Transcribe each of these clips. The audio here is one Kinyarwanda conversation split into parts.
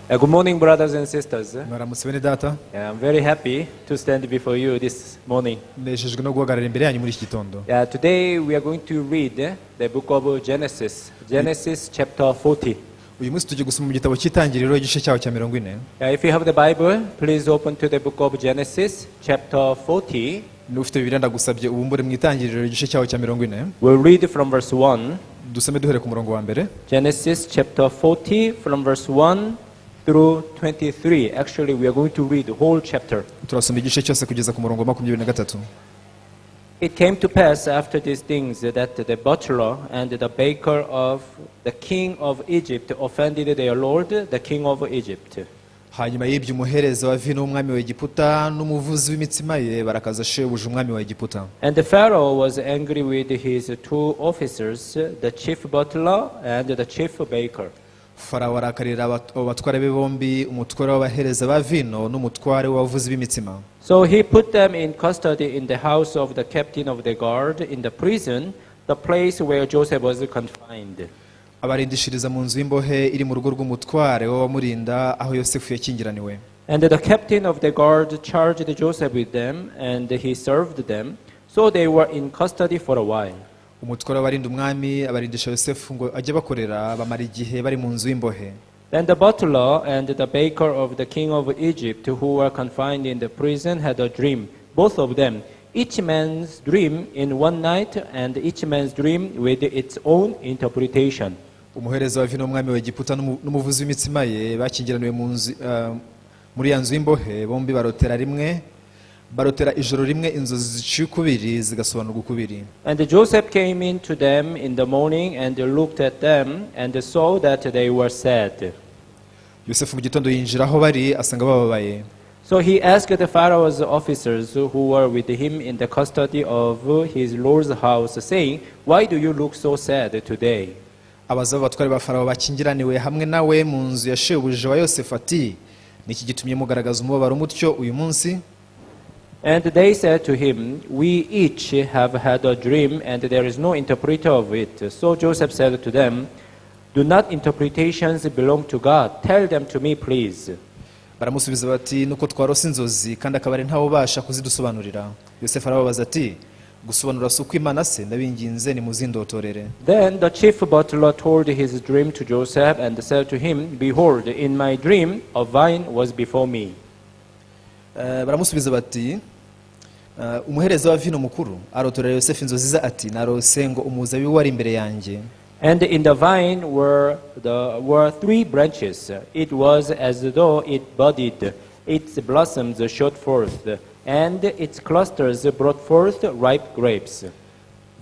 Good morning, brothers and sisters. mwaramutse bene data. I'm very happy to stand before you this morning. Nejejwe no guhagarara imbere yanyu muri iki gitondo. Today we are going to read the book of Genesis, Genesis chapter 40. Uyu munsi tugiye gusoma mu gitabo cy'itangiriro igice cyaho cya 40. If you have the Bible, please open to the book of Genesis chapter 40. N'ufite Bibiliya ndagusabye ubumbure mu itangiriro igice cyaho cya 40. We'll read from verse 1. Dusome duhere ku murongo wa mbere. Genesis chapter 40 from verse 1 through 23. Actually, we are going to read the whole chapter. Turasoma igice cyose kugeza ku murongo wa 23. It came to pass after these things that the butler and the baker of the king of Egypt offended their lord, the king of Egypt. Hanyuma y'ibyo umuhereza wa vino w'umwami wa Egiputa n'umuvuzi w'imitsima ye barakaza shebuja umwami wa Egiputa. And the Pharaoh was angry with his two officers, the chief butler and the chief baker. Farawo arakarira abatware be bombi, umutware w'abahereza ba vino n'umutware w'abavuzi b'imitsima. So he put them in custody in the house of the captain of the guard in the prison, the place where Joseph was confined. Abarindishiriza mu nzu y'imbohe iri mu rugo rw'umutware w'abamurinda aho Yosefu yakingiraniwe. And the captain of the guard charged Joseph with them, and he served them, so they were in custody for a while. Umutware w'abarinda umwami abarindisha Yosefu ngo ajye bakorera bamara igihe bari mu nzu y'imbohe. Then the butler and the baker of the king of Egypt, who were confined in the prison, had a dream, both of them, each man's dream in one night, and each man's dream with its own interpretation. Umuhereza wa vino w'umwami wa Egiputa n'umuvuzi w'imitsima ye bakingiraniwe muri ya nzu y'imbohe, bombi barotera ijoro rimwe inzozi ziciye ukubiri zigasobanurwa ukubiri. And Joseph came in to them in the morning and looked at them and saw that they were sad. Yosefu mu gitondo yinjira aho bari asanga bababaye. So he asked the Pharaoh's officers who were with him in the custody of his lord's house, saying, "Why do you look so sad today?" Abaza abatware ba Farawo bakingiraniwe hamwe nawe mu nzu ya shebuja wa Yosefu ati, niki gitumye mugaragaza umubabaro mutyo uyu munsi? And they said to him, "We each have had a dream, and there is no interpreter of it." So Joseph said to them, "Do not interpretations belong to God? Tell them to me, please." Baramusubiza bati, nuko twarose inzozi kandi akaba ari ntawe ubasha kuzidusobanurira. Yosefu arababaza ati, gusobanura si uko Imana se, ndabinginze nimuzindotorere. Then the chief butler told his dream to Joseph and said to him, "Behold, in my dream a vine was before me." Baramusubiza bati, umuhereza wa vino mukuru arotorera Yosefu inzozi ze ati, narose ngo umuzabibu wari imbere yanjye. And in the vine were three branches. It was as though it budded, its blossoms shot forth, and its clusters brought forth ripe grapes.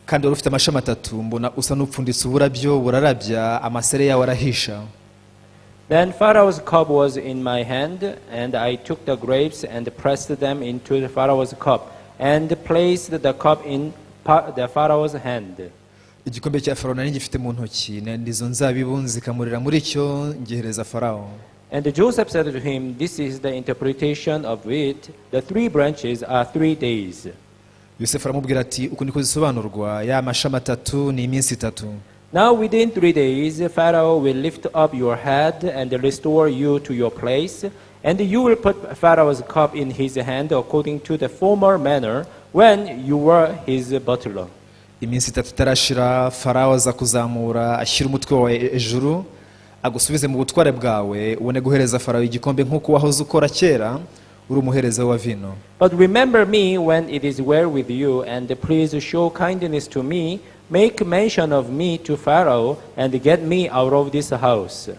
Kandi wari ufite amashami atatu, mbona usa n'upfunditse uburabyo burarabya, amasere yawe arahisha. Then Pharaoh's cup was in my hand, and I took the grapes and pressed them into the Pharaoh's cup, and placed the cup in the Pharaoh's hand. Igikombe cya Farawo nari ngifite mu ntoki, n'izo nzabibu nzikamurira muri cyo ngihereza Farawo. And Joseph said to him, "This is the interpretation of it. The three branches are 3 days." Yosefu aramubwira ati, uko niko zisobanurwa, ya mashami atatu ni iminsi itatu. Now within 3 days, Pharaoh will lift up your head and restore you to your place, and you will put Pharaoh's cup in his hand according to the former manner when you were his butler. Iminsi itatu itarashira, Farawo aza kuzamura ashyira umutwe wawe ejuru, agusubize mu butware bwawe, ubone guhereza Farawo igikombe nk'uko wahoze ukora kera uri umuhereza wa vino. But remember me when it is well with you, and please show kindness to me. Make mention of me to Pharaoh, and get me out of this house.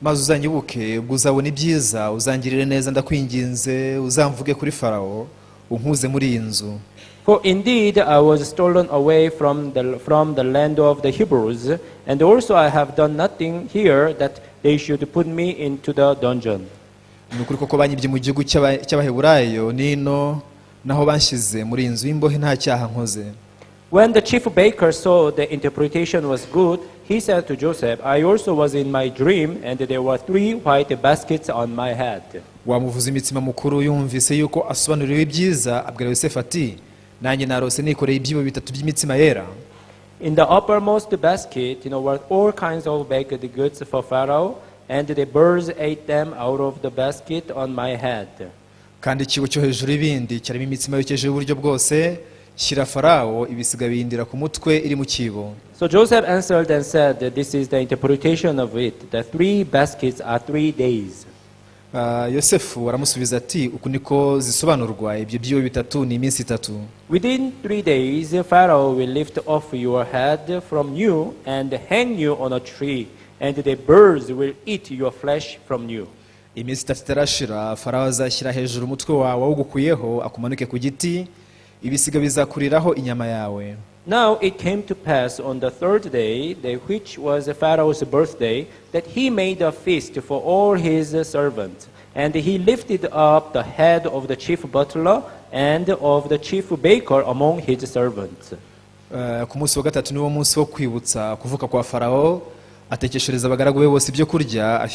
Maze uzanyibuke ubwo uzabona ibyiza, uzangirire neza ndakwinginze, uzamvuge kuri Farawo, unkuze muri iyi nzu. For indeed I was stolen away from the land of the Hebrews, and also I have done nothing here that they should put me into the dungeon. Nukuri koko banyibye mu gihugu cy'Abaheburayo nino naho banshyize muri iyi nzu y'imbohe nta cyaha nkoze. When the chief baker saw the interpretation was good, he said to Joseph, "I also was in my dream, and there were 3 white baskets on my head." Wamuvuza imitsima mukuru yumvise yuko asobanuriwe ibyiza, abwira Yosefu ati, nanjye narose nikoreye ibyibo bitatu by'imitsima yera. In the uppermost basket, were all kinds of baked goods for Pharaoh, and the birds ate them out of the basket on my head. kandi ikibo cyo hejuru y'ibindi cyarimo imitsima yokeje y'uburyo bwose, shyira Farawo ibisiga biyindira ku mutwe iri mu kibo. So Joseph answered and said, this is the interpretation of it. The 3 baskets are 3 days. Yosefu aramusubiza ati, uku niko zisobanurwa, ibyo byibo bitatu ni iminsi 3. Within 3 days, Pharaoh will lift off your head from you and hang you on a tree, and the birds will eat your flesh from you. Iminsi 3 itarashira, Farawo azashyira hejuru umutwe wawe awugukuyeho, akumanike ku giti, ibisiga bizakuriraho inyama yawe. Now it came to pass on the 3rd day, which was Pharaoh's birthday, that he made a feast for all his servants. And he lifted up the head of the chief butler and of the chief baker among his servants. Ku munsi wa gatatu niwo munsi wo kwibutsa kuvuka kwa Farawo, atekeshereza abagaragu be bose ibyo kurya,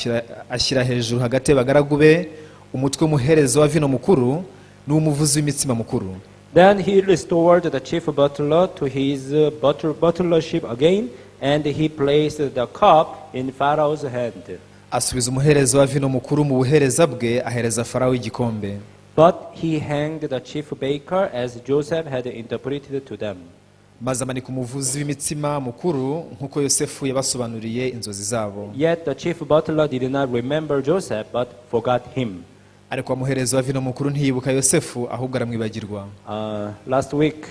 ashyira hejuru hagati y'abagaragu be umutwe w'umuherezo wa vino mukuru n'umuvuzi w'imitsima mukuru. Then he restored the chief butler to his butlership again, and he placed the cup in Pharaoh's hand. Asubiza umuherezo wa vino mukuru mu buhereza bwe, ahereza Farawo igikombe. But he hanged the chief baker as Joseph had interpreted to them. Maze amanika umuvuzi w'imitsima mukuru nk'uko Yosefu yabasobanuriye inzozi zabo. Yet the chief butler did not remember Joseph, but forgot him. Ariko umuherezo wa vino mukuru ntiyibuka Yosefu, ahubwo aramwibagirwa. Last week,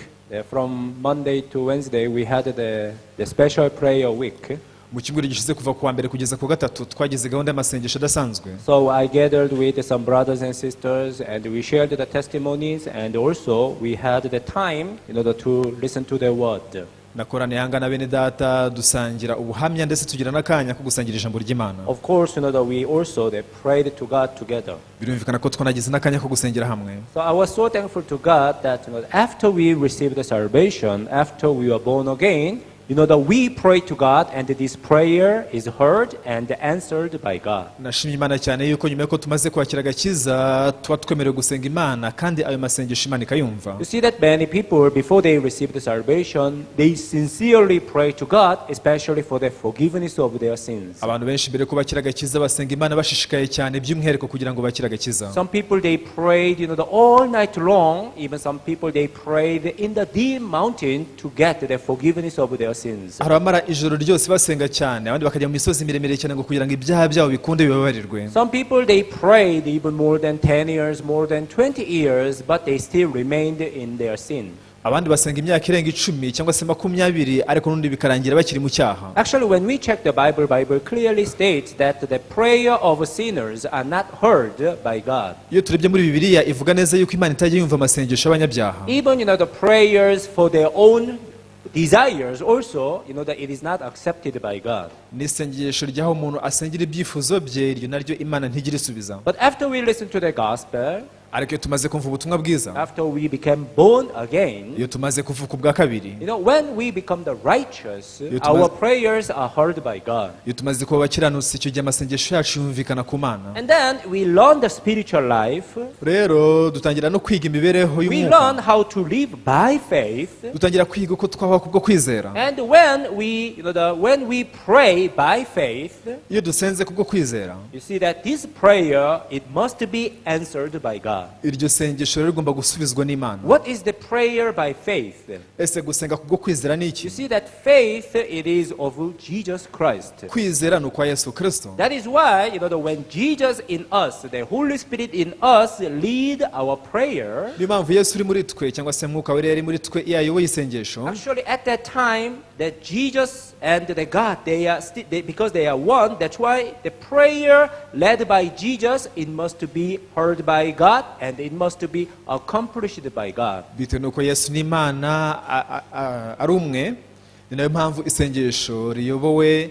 from Monday to Wednesday, we had the special prayer week. Mu cyumweru gishize kuva ku wa mbere kugeza ku gatatu twagize gahunda y'amasengesho adasanzwe. So I gathered with some brothers and sisters, and we shared the testimonies, and also we had the time in order to listen to the word. Nakoraniye hanga na bene data dusangira ubuhamya ndetse tugira n'akanya ko gusangira ijambo ry'Imana. Of course, that we also prayed to God together. Birumvikana ko twanagize n'akanya ko gusengera hamwe. So I was so thankful to God that after we received the salvation, after we were born again, that we pray to God, and this prayer is heard and answered by God. Nashimye Imana cyane yuko nyuma yuko tumaze kwakira agakiza tuba twemerewe gusenga Imana, kandi ayo masengesho Imana ikayumva. You see that many people, before they receive the salvation, they sincerely pray to God, especially for the forgiveness of their sins. Abantu benshi mbere ko bakira agakiza basenga Imana bashishikaye cyane by'umwihariko kugira ngo bakire agakiza. Some people they prayed, all night long. Even some people they prayed in the deep mountain to get the forgiveness of their sins. Hari abamara ijoro ryose basenga cyane, abandi bakajya mu misozi miremire cyane ngo kugira ngo ibyaha byabo bikunde bibabarirwe. Some people they prayed even more than 10 years, more than 20 years, but they still remained in their sin. Abandi basenga imyaka irenga 10 cyangwa se 20, ariko n'undi bikarangira bakiri mu cyaha. Actually, when we check the Bible clearly states that the prayer of sinners are not heard by God. Iyo turebye muri Bibiliya ivuga neza yuko Imana itajya yumva amasengesho y'abanyabyaha. Even the prayers for their own desires also, that it is not accepted by God. N'isengesho ryaho umuntu asengera ibyifuzo bye, iryo naryo Imana ntigira isubiza. But after we listen to the gospel, ariko iyo tumaze kumva ubutumwa bwiza, after we became born again, iyo tumaze kuvuka ubwa kabiri, when we become the righteous, our prayers are heard by God. iyo tumaze kuba abakiranutsi, icyo gihe amasengesho yacu yumvikana ku Mana. And then we learn the spiritual life. Rero dutangira no kwiga imibereho We y'umwuka. learn how to live by faith. Dutangira kwiga uko twabaho kubwo kwizera. And when we pray by faith, Iyo dusenze kubwo kwizera, you see that this prayer, it must be answered by God. iryo sengesho rero rigomba gusubizwa n'Imana. What is the prayer by faith? Ese gusenga kubwo kwizera ni iki? You see that faith, it is of Jesus Christ. Kwizera ni ukwa Yesu Kristo. That is why, when Jesus in us, the Holy Spirit in us lead our prayer, Niyo mpamvu Yesu uri muri twe cyangwa se Mwuka Wera yari muri twe iyo ayoboye isengesho. actually at that time, that Jesus and the God, because they are one, that's why the prayer led by Jesus, it must be heard by God, and it must be accomplished by God. Bitewe nuko Yesu n'Imana ari umwe, ni nayo mpamvu isengesho riyobowe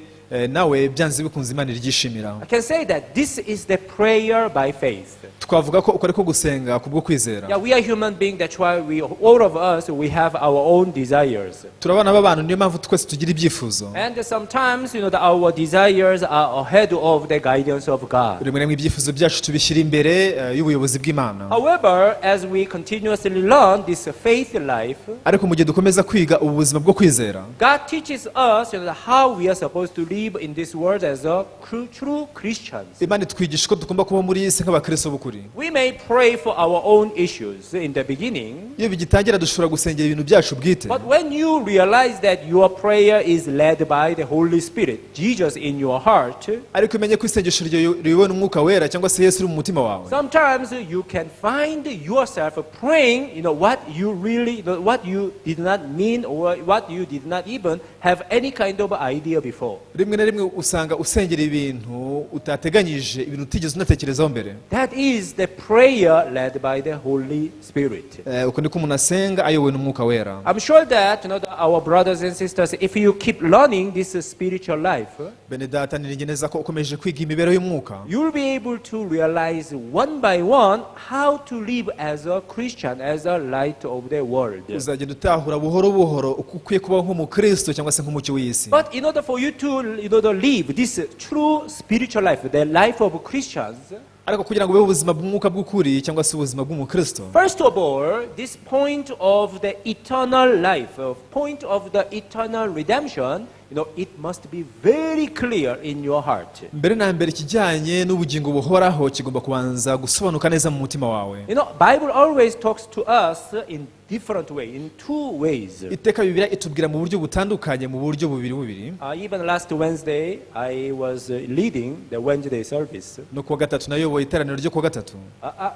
nawe byanze bikunze Imana iryishimira. I can say that this is the prayer by faith. Twavuga ko uko ariko gusenga kubwo kwizera. Yeah, we are human beings, that's why all of us, we have our own desires. Turabana b'abantu, niyo mpamvu twese tugira ibyifuzo. And sometimes, our desires are ahead of the guidance of God. Rimwe na rimwe ibyifuzo byacu tubishyira imbere y'ubuyobozi bw'Imana. However, as we continuously learn this faith life, Ariko mu gihe dukomeza kwiga ubu buzima bwo kwizera, God teaches us how we are supposed to live live in this world as a true Christians. Imana itwigisha ko tugomba kuba muri iyi si nk'abakristo b'ukuri. We may pray for our own issues in the beginning. Iyo bigitangira dushobora gusengera ibintu byacu bwite. But when you realize that your prayer is led by the Holy Spirit, Jesus in your heart, ariko umenye ko isengesho ribona umwuka wera cyangwa se Yesu uri mu mutima wawe. sometimes you can find yourself praying, what you really, what you did not mean or what you did not even have any kind of idea before. Rimwe na rimwe usanga usengera ibintu utateganyije, ibintu utigeze unatekerezaho mbere. That is the prayer led by the Holy Spirit. Uko niko umuntu asenga ayobowe n'umwuka wera. I'm sure that, that our brothers and sisters, if you keep learning this spiritual life, Bene data niringe neza ko ukomeje kwiga imibereho y'umwuka. you'll be able to realize one by one how to live as a Christian, as a light of the world. Uzagenda utahura buhoro buhoro uko ukwiye kubaho nk'umukristo cyangwa se nk'umucyo w'isi. But in order for you to, to live this true spiritual life, the life of Christians, Ariko kugira ngo ube ubuzima bw'umwuka bw'ukuri cyangwa se ubuzima bw'umukristo, first of all, this point of the eternal life, point of the eternal redemption, it must be very clear in your heart. mbere na mbere ikijyanye n'ubugingo buhoraho kigomba kubanza gusobanuka neza mu mutima wawe. Bible always talks to us in different way, in two ways. Iteka Bibiliya itubwira mu buryo butandukanye, mu buryo bubiri. Even last Wednesday, I was leading the Wednesday service. No kuwa gatatu nayoboye iteraniro ryo kuwa gatatu.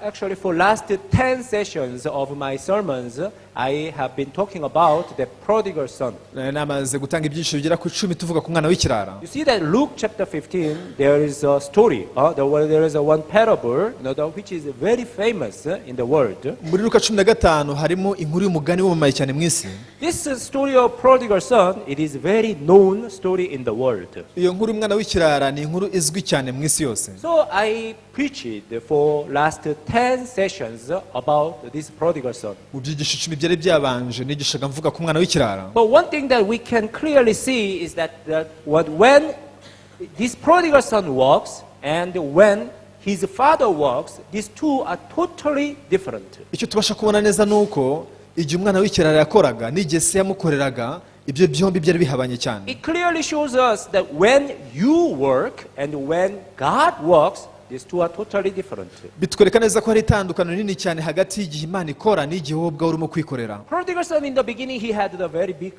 Actually, for last 10 sessions of my sermons, I have been talking about the prodigal son. Namaze gutanga ibyiciro bigera ku 10 tuvuga ku mwana w'ikirara. You see that Luke chapter 15, there is a story. There is one parable, which is very famous in the world. Muri Luka 15 harimo inkuru y'umugani w'umamaye cyane mu isi. This story of prodigal son, it is very known story in the world. Iyo nkuru y'umwana w'ikirara ni inkuru izwi cyane mu isi yose. So I preached for last 10 sessions about this prodigal son. Mu byigisho 10 byari byabanje nigishaga mvuga ku mwana w'ikirara. But one thing that we can clearly see is that when this prodigal son walks and when his father walks, these two are totally different. Icyo tubasha kubona neza nuko igihe umwana w'ikirara yakoraga n'igihe se yamukoreraga, ibyo byombi byari bihabanye cyane. It clearly shows us that when you work and when God works, these two are totally different. Bitwereka neza ko hari itandukano rinini cyane hagati y'igihe Imana ikora n'igihe wowe ubwawe urimo kwikorera. Prodigal son, in the beginning, he had a very big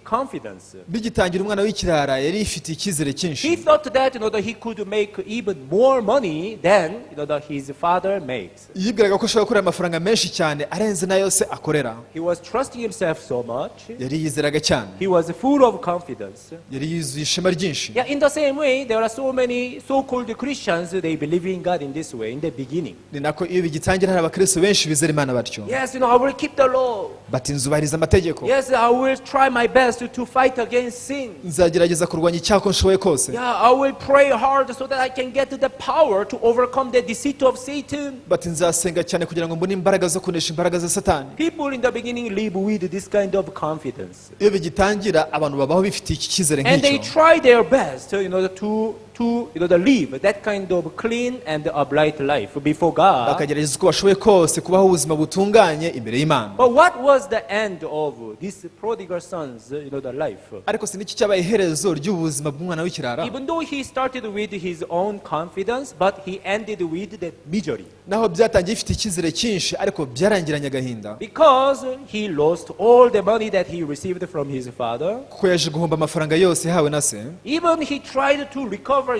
confidence. Bigitangira umwana w'ikirara yari ifite icyizere He cyinshi. thought that he could make even more money than that his father makes. Yibwiraga ko ashobora gukorera amafaranga menshi cyane arenze nayo se akorera. He was trusting himself so much. Yari yizeraga cyane. He was full of confidence. Yari yuzuye ishema ryinshi. Yeah, in the same way, there are so many so-called Christians, they believe in God in this way in the beginning. Ni nako iyo bigitangira hari abakristo benshi bizera Imana batyo. Yes, I will keep the law. Bati nzubahiriza amategeko. Yes, I will try my best to fight against sin. Nzagerageza kurwanya icyaha ko nshoboye kose. Yeah, I will pray hard so that I can get the power to overcome the deceit of Satan. Bati nzasenga cyane kugira ngo mbone imbaraga zo kunesha imbaraga za Satani. People in the beginning live with this kind of confidence. Iyo bigitangira abantu babaho bifitiye iki cyizere And they nk'icyo. try their best, to live that kind of clean and upright life before God. Bakagerageza uko bashoboye kose kubaho ubuzima butunganye imbere y'Imana. But what was the end of this prodigal son's, the life? Ariko si niki cyabaye iherezo ry'ubuzima bw'umwana w'ikirara. Even though he started with his own confidence, but he ended with the misery. Naho byatangiye ifite icyizere cyinshi ariko byarangiranye agahinda. Because he lost all the money that he received from his father. Kuko yaje guhomba amafaranga yose yahawe na se. Even he tried to recover,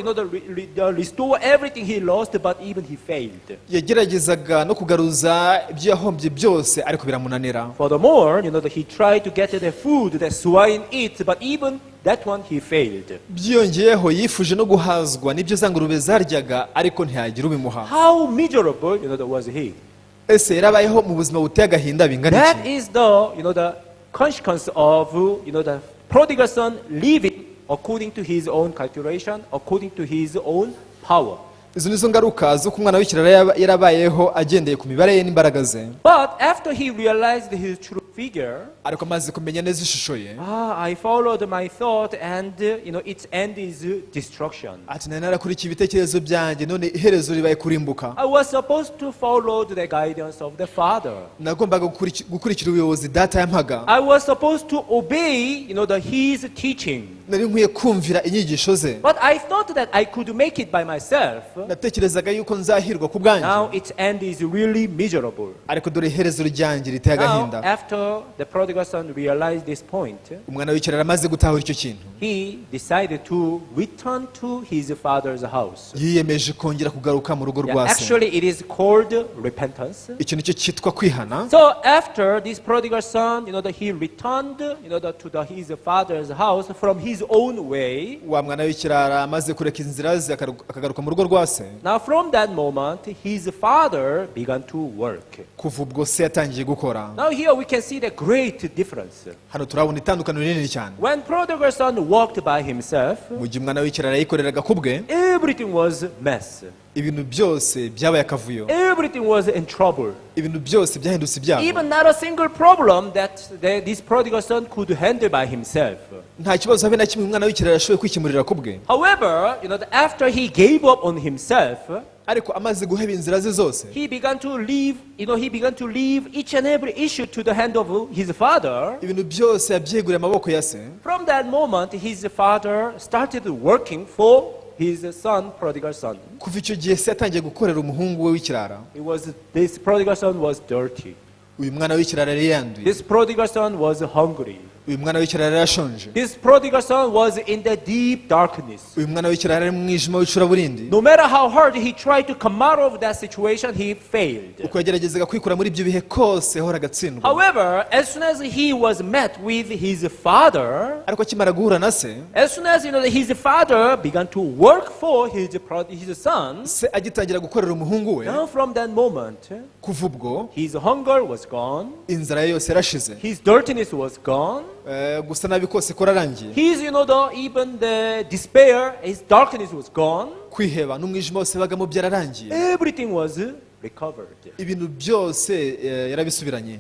restore everything he lost, but even he failed. Yageragezaga no kugaruza ibyo yahombye byose ariko biramunanira. Furthermore, he tried to get the food that swine eat, but even that one he failed. Byiyongeyeho yifuje no guhazwa n'ibyo za ngurube zaryaga ariko ntiyagira ubimuha. How miserable, was he? Ese yarabayeho mu buzima buteye agahinda bingana That iki? is the consequence of the prodigal son living according to his own calculation, according to his own power. Izo nizo ngaruka zo kumwana w'ikirara yarabayeho agendeye ku mibare ye n'imbaraga ze. But after he realized his true figure, ariko amaze kumenya neza ishusho ye I followed my thought and its end is destruction. ati nari narakurikiye ibitekerezo byanjye none iherezo ribaye kurimbuka. I was supposed to follow the guidance of the Father. nagombaga gukurikira ubuyobozi data yampaga. I was supposed to obey, his teaching. nari nkwiye kumvira inyigisho ze. But I thought that I could make it by myself. natekerezaga yuko nzahirwa ku bwanjye. Now its end is really miserable. ariko dore iherezo ryanjye riteye Now, agahinda. after the prodigal son realized this point, umwana w'ikirara amaze gutahura icyo kintu he decided to return to his father's house. yiyemeje kongera kugaruka mu rugo rwa se. Actually, it is called repentance. icyo nicyo cyitwa kwihana. So after this prodigal son, he returned, to his father's house from his own way. wa mwana w'ikirara amaze kureka inzira ze akagaruka mu rugo rwa se. Now from that moment, his father began to work. kuva ubwo se yatangiye gukora. Now here we can see the great difference. hano turabona itandukaniro rinini cyane. When prodigal son walked by himself, mu gihe umwana w'ikirara yikoreraga ku bwe everything was mess. ibintu byose byabaye akavuyo. Everything was in trouble. ibintu byose byahindutse ibyago. Even not a single problem that this prodigal son could handle by himself. nta kibazo habe na kimwe umwana w'ikirara ashoboye kwikemurira ku bwe. However, after he gave up on himself, ariko amaze guheba inzira ze zose he began to leave each and every issue to the hand of his father. ibintu byose yabyeguriye amaboko ya se. From that moment, his father started working for his son, prodigal son. kuva icyo gihe se yatangiye gukorera umuhungu we w'ikirara. This prodigal son was dirty. uyu mwana w'ikirara yari yanduye. This prodigal son was hungry. uyu mwana w'ikirara yari ashonje. This prodigal son was in the deep darkness. uyu mwana w'ikirara ari mu mwijima w'icuraburindi. No matter how hard he tried to come out of that situation, he failed. uko yageragezaga kwikura muri ibyo bihe kose yahoraga atsindwa. However, as soon as he was met with his father, ariko akimara guhura na se, as soon as his father began to work for his son, se agitangira gukorera umuhungu we. now from that moment, kuva ubwo his hunger was gone, inzara ye yose yarashize. his dirtiness was gone, gusa nabi kose kurarangiye. his even the despair, his darkness was gone. kwiheba n'umwijima wose bagamo byararangiye. Everything was recovered. ibintu byose yarabisubiranye.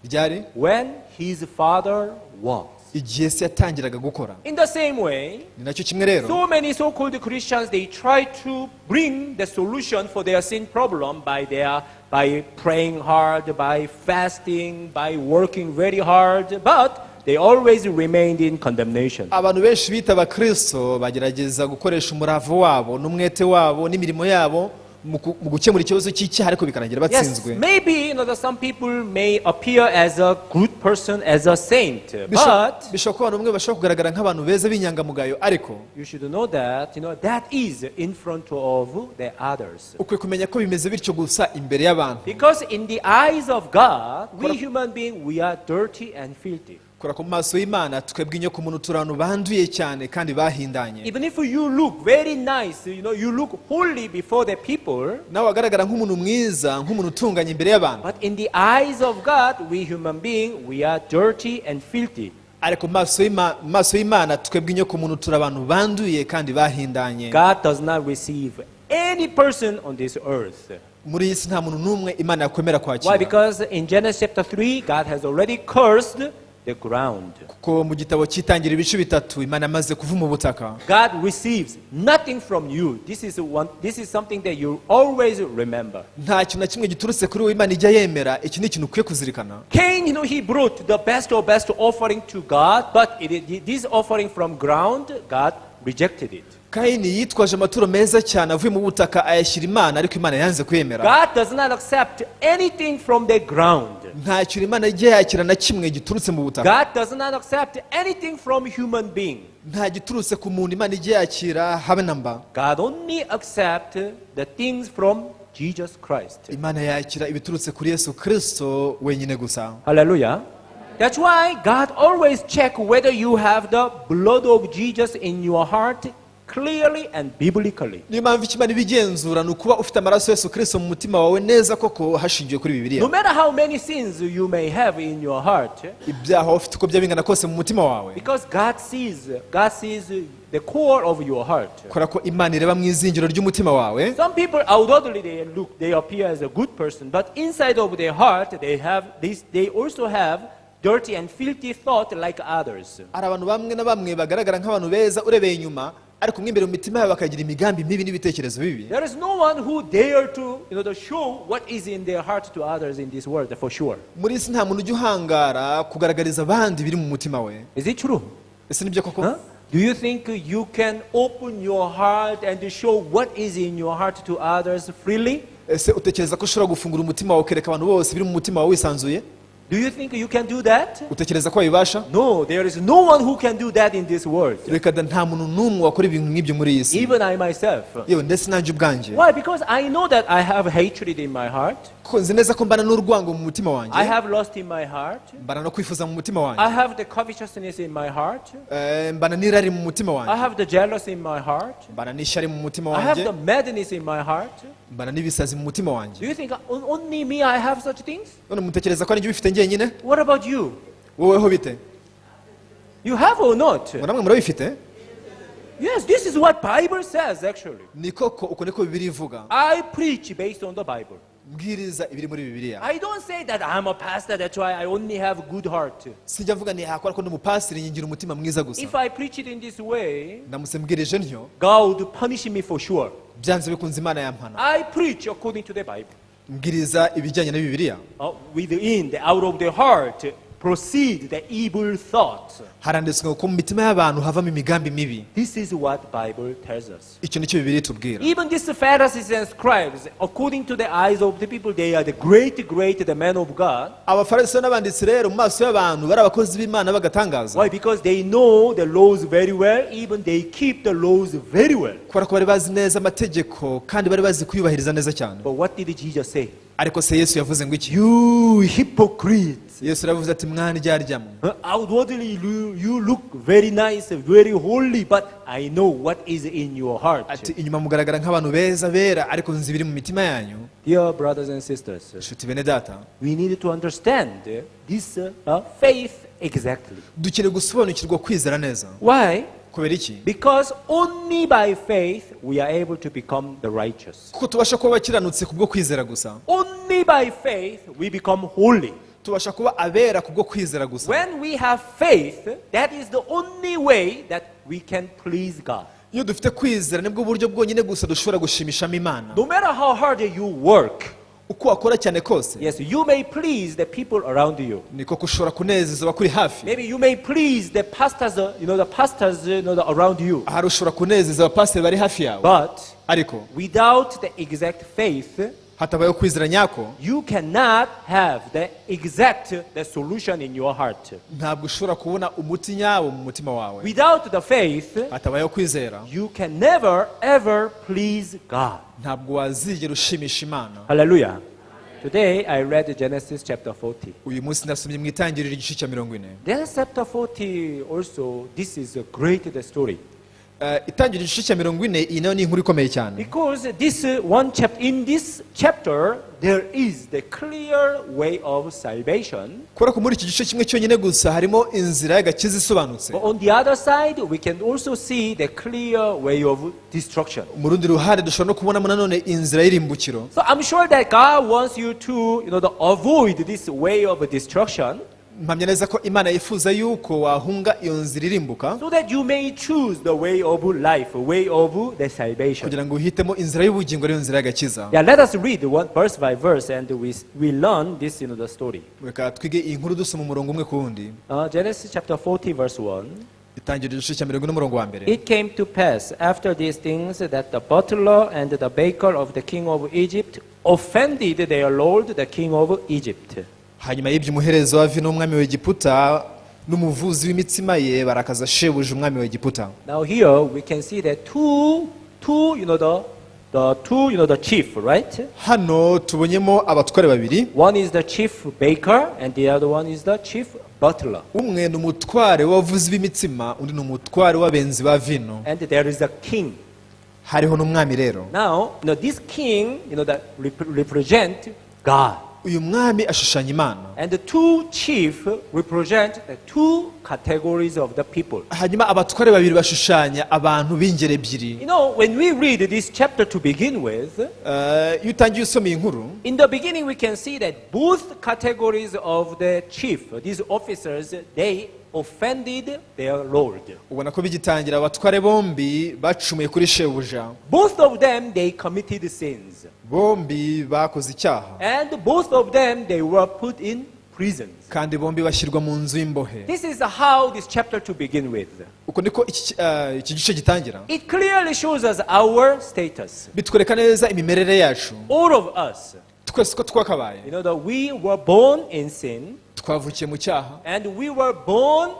ryari? When his father walked. igihe se yatangiraga gukora. In the same way, ni nacyo kimwe rero. so many so-called Christians, they try to bring the solution for their sin problem by praying hard, by fasting, by working very hard, but they always remained in condemnation. abantu benshi bita abakristo bagerageza gukoresha umurava wabo n'umwete wabo n'imirimo yabo mu gukemura ikibazo cy'icyaha ariko bikarangira batsinzwe. Yes, maybe that some people may appear as a good person, as a saint, but bishobora kuba abantu bamwe bashobora kugaragara nk'abantu beza b'inyangamugayo, ariko you should know that that is in front of the others. ukwiye kumenya ko bimeze bityo gusa imbere y'abantu. Because in the eyes of God, we human beings, we are dirty and filthy. kora ku maso y'Imana twebwe inyoko muntu turi abantu banduye cyane kandi bahindanye. Even if you look very nice, you look holy before the people, nawe agaragara nk'umuntu mwiza, nk'umuntu utunganye imbere y'abantu, but in the eyes of God, we human beings, we are dirty and filthy. ariko maso y'Imana twebwe inyoko muntu turi abantu banduye kandi bahindanye. God does not receive any person on this earth. muri iyi si nta muntu n'umwe Imana yakwemera Why? kwakira. Because in Genesis chapter 3, God has already cursed the ground. kuko mu gitabo cy'itangira ibice bitatu Imana amaze kuvuma ubutaka. God receives nothing from you. This is something that you always remember. nta kintu na kimwe giturutse kuri wowe Imana ijya yemera. iki ni ikintu ukwiye kuzirikana. Cain, he brought the best offering to God, but this offering from ground, God rejected it. Kayini yitwaje amaturo meza cyane avuye mu butaka ayashyira Imana, ariko Imana yanze kwemera. God does not accept anything from the ground. nta kintu Imana ijya yakira na kimwe giturutse mu butaka. God does not accept anything from human being. nta giturutse ku muntu Imana ijya yakira habe na mba. God only accept the things from Jesus Christ. Imana yakira ibiturutse kuri Yesu Kristo wenyine gusa. Hallelujah. That's why God always check whether you have the blood of Jesus in your heart clearly and biblically. niyo mpamvu icyo Imana ibigenzura ni ukuba ufite amaraso Yesu Kristo mu mutima wawe neza koko hashingiwe kuri Bibiliya. No matter how many sins you may have in your heart, ibyaha ufite uko byabingana kose mu mutima wawe, because God sees the core of your heart. kubera ko Imana ireba mu izingiro ry'umutima wawe. Some people outwardly they appear as a good person, but inside of their heart they also have dirty and filthy thought like others. hari abantu bamwe na bamwe bagaragara nk'abantu beza urebeye inyuma, ariko mw'imbere mu mitima yabo bakagira imigambi mibi n'ibitekerezo bibi. There is no one who dare to show what is in their heart to others in this world, for sure. muri isi nta muntu ujya uhangara kugaragariza abandi biri mu mutima we. Is it true? ese nibyo koko? Huh? Do you think you can open your heart and to show what is in your heart to others freely? ese utekereza ko ushobora gufungura umutima wawe ukereka abantu bose biri mu mutima wawe wisanzuye? Do you think you can do that? utekereza ko wabibasha? No, there is no one who can do that in this world. reka da nta muntu n'umwe wakora ibintu nk'ibyo muri iyi si. Even I myself. yewe ndetse nanjye ubwanjye. Why? Because I know that I have hatred in my heart. ko nzi neza ko mbana n'urwango mu mutima wanjye. I have lust in my heart. mbana no kwifuza mu mutima I wanjye. have the covetousness in my heart. mbana n'irari mu mutima I wanjye. have the jealousy in my heart. mbana n'ishyari mu mutima I have wanjye. the madness in my heart. mbana n'ibisazi mu mutima Do wanjye. you think only me I have such things? none mutekereza ko ari njye ubifite njyenyine? What about you? woweho bite? You have or not? ngo namwe murabifite? Yes, this is what Bible says actually. ni koko uko niko Bibiliya ivuga. I preach based on the Bible. mbwiriza ibiri muri Bibiliya. I don't say that I'm a pastor, that's why I only have good heart. sijya mvuga ni hakora ko ndi umupasiteri nyigira umutima mwiza gusa. If I preach it in this way, ndamutse mbwirije ntyo, God will punish me for sure. byanze bikunze Imana yampana. I preach according to the Bible. mbwiriza ibijyanye na Bibiliya. Within, out of the heart, proceed the evil thoughts. haranditswe ngo ko mu mitima y'abantu havamo imigambi mibi. This is what Bible tells us. icyo nicyo Bibiliya itubwira. Even these Pharisees and scribes, according to the eyes of the people, they are the great, the men of God. abafarisayo n'abanditsi rero mu maso y'abantu bari abakozi b'Imana bagatangaza. Why? Because they know the laws very well, even they keep the laws very well. kubera ko bari bazi neza amategeko kandi bari bazi kuyubahiriza neza cyane. But what did Jesus say? ariko se Yesu yavuze ngo iki? You hypocrites! Yesu yaravuze ati mwana iryaryamwe. Outwardly you look very nice, very holy, but I know what is in your heart. ati inyuma mugaragara nk'abantu beza bera, ariko nzi ibiri mu mitima yanyu. Dear brothers and sisters, inshuti bene data, we need to understand this faith exactly. dukeneye gusobanukirwa kwizera neza. Why? kubera iki? Because only by faith we are able to become the righteous. kuko tubasha kuba abakiranutse kubwo kwizera gusa. Only by faith we become holy. tubasha kuba abera kubwo kwizera gusa. When we have faith, that is the only way that we can please God. iyo dufite kwizera nibwo buryo bwonyine gusa dushobora gushimishamo Imana. No matter how hard you work, uko wakora cyane kose, yes, you may please the people around you. niko ushobora kunezeza abakuri hafi. Maybe you may please the pastors, around you. ahari ushobora kunezeza abapasiteri bari hafi yawe. But ariko without the exact faith, hatabayeho kwizera nyako, you cannot have the solution in your heart. ntabwo ushobora kubona umuti nyawo mu mutima wawe. Without the faith, hatabayeho kwizera, you can never ever please God. ntabwo wazigera ushimisha Imana. Hallelujah. Today I read Genesis chapter 40. uyu munsi ndasomye mu itangiriro igice cya 40. Genesis chapter 40 also, this is a great story. itangiriro igice cya 40, iyi nayo ni inkuru ikomeye cyane. Because in this chapter there is the clear way of salvation. kubera ko muri iki gice kimwe cyonyine gusa harimo inzira y'agakiza isobanutse. But on the other side we can also see the clear way of destruction. mu rundi ruhande dushobora no kubonamo nanone inzira y'irimbukiro. So I'm sure that God wants you to avoid this way of destruction, mpamya neza ko Imana yifuza yuko wahunga iyo nzira irimbuka, so that you may choose the way of life, way of the salvation. kugira ngo uhitemo inzira y'ubugingo ariyo nzira y'agakiza. Yeah, let us read verse by verse and we learn this the story. reka twige iyi nkuru dusoma umurongo umwe ku wundi. Genesis chapter 40 verse 1. itangiriro igice cya 40 n'umurongo wa mbere. It came to pass after these things that the butler and the baker of the king of Egypt offended their lord the king of Egypt. hanyuma y'ibyo umuhereza wa vino w'umwami w'Egiputa n'umuvuzi w'imitsima ye barakaza shebuja umwami w'Egiputa. Now here we can see that the chief, right? hano tubonyemo abatware babiri. One is the chief baker and the other one is the chief butler. umwe ni umutware w'abavuzi b'imitsima, undi ni umutware w'abenzi ba vino, And there is a king. hariho n'umwami rero. Now, this king, that represent God. Uyu mwami ashushanya Imana, And the two chief represent the two categories of the people. hanyuma abatware babiri bashushanya abantu b'ingeri ebyiri. When we read this chapter to begin with, Iyo utangiye usoma iyi nkuru, in the beginning we can see that both categories of the chief, these officers, they offended their Lord. ubona ko bigitangira abatware bombi bacumuye kuri shebuja, Both of them, they committed sins. bombi bakoze icyaha, And both of them, they were put in prisons. kandi bombi bashyirwa mu nzu y'imbohe. This is how this chapter to begin with. Uko niko iki gice gitangira. It clearly shows us our status. Bitwereka neza imimerere yacu, All of us. twese ko twakabaye, That we were born in sin. twavukiye mu cyaha, And we were born,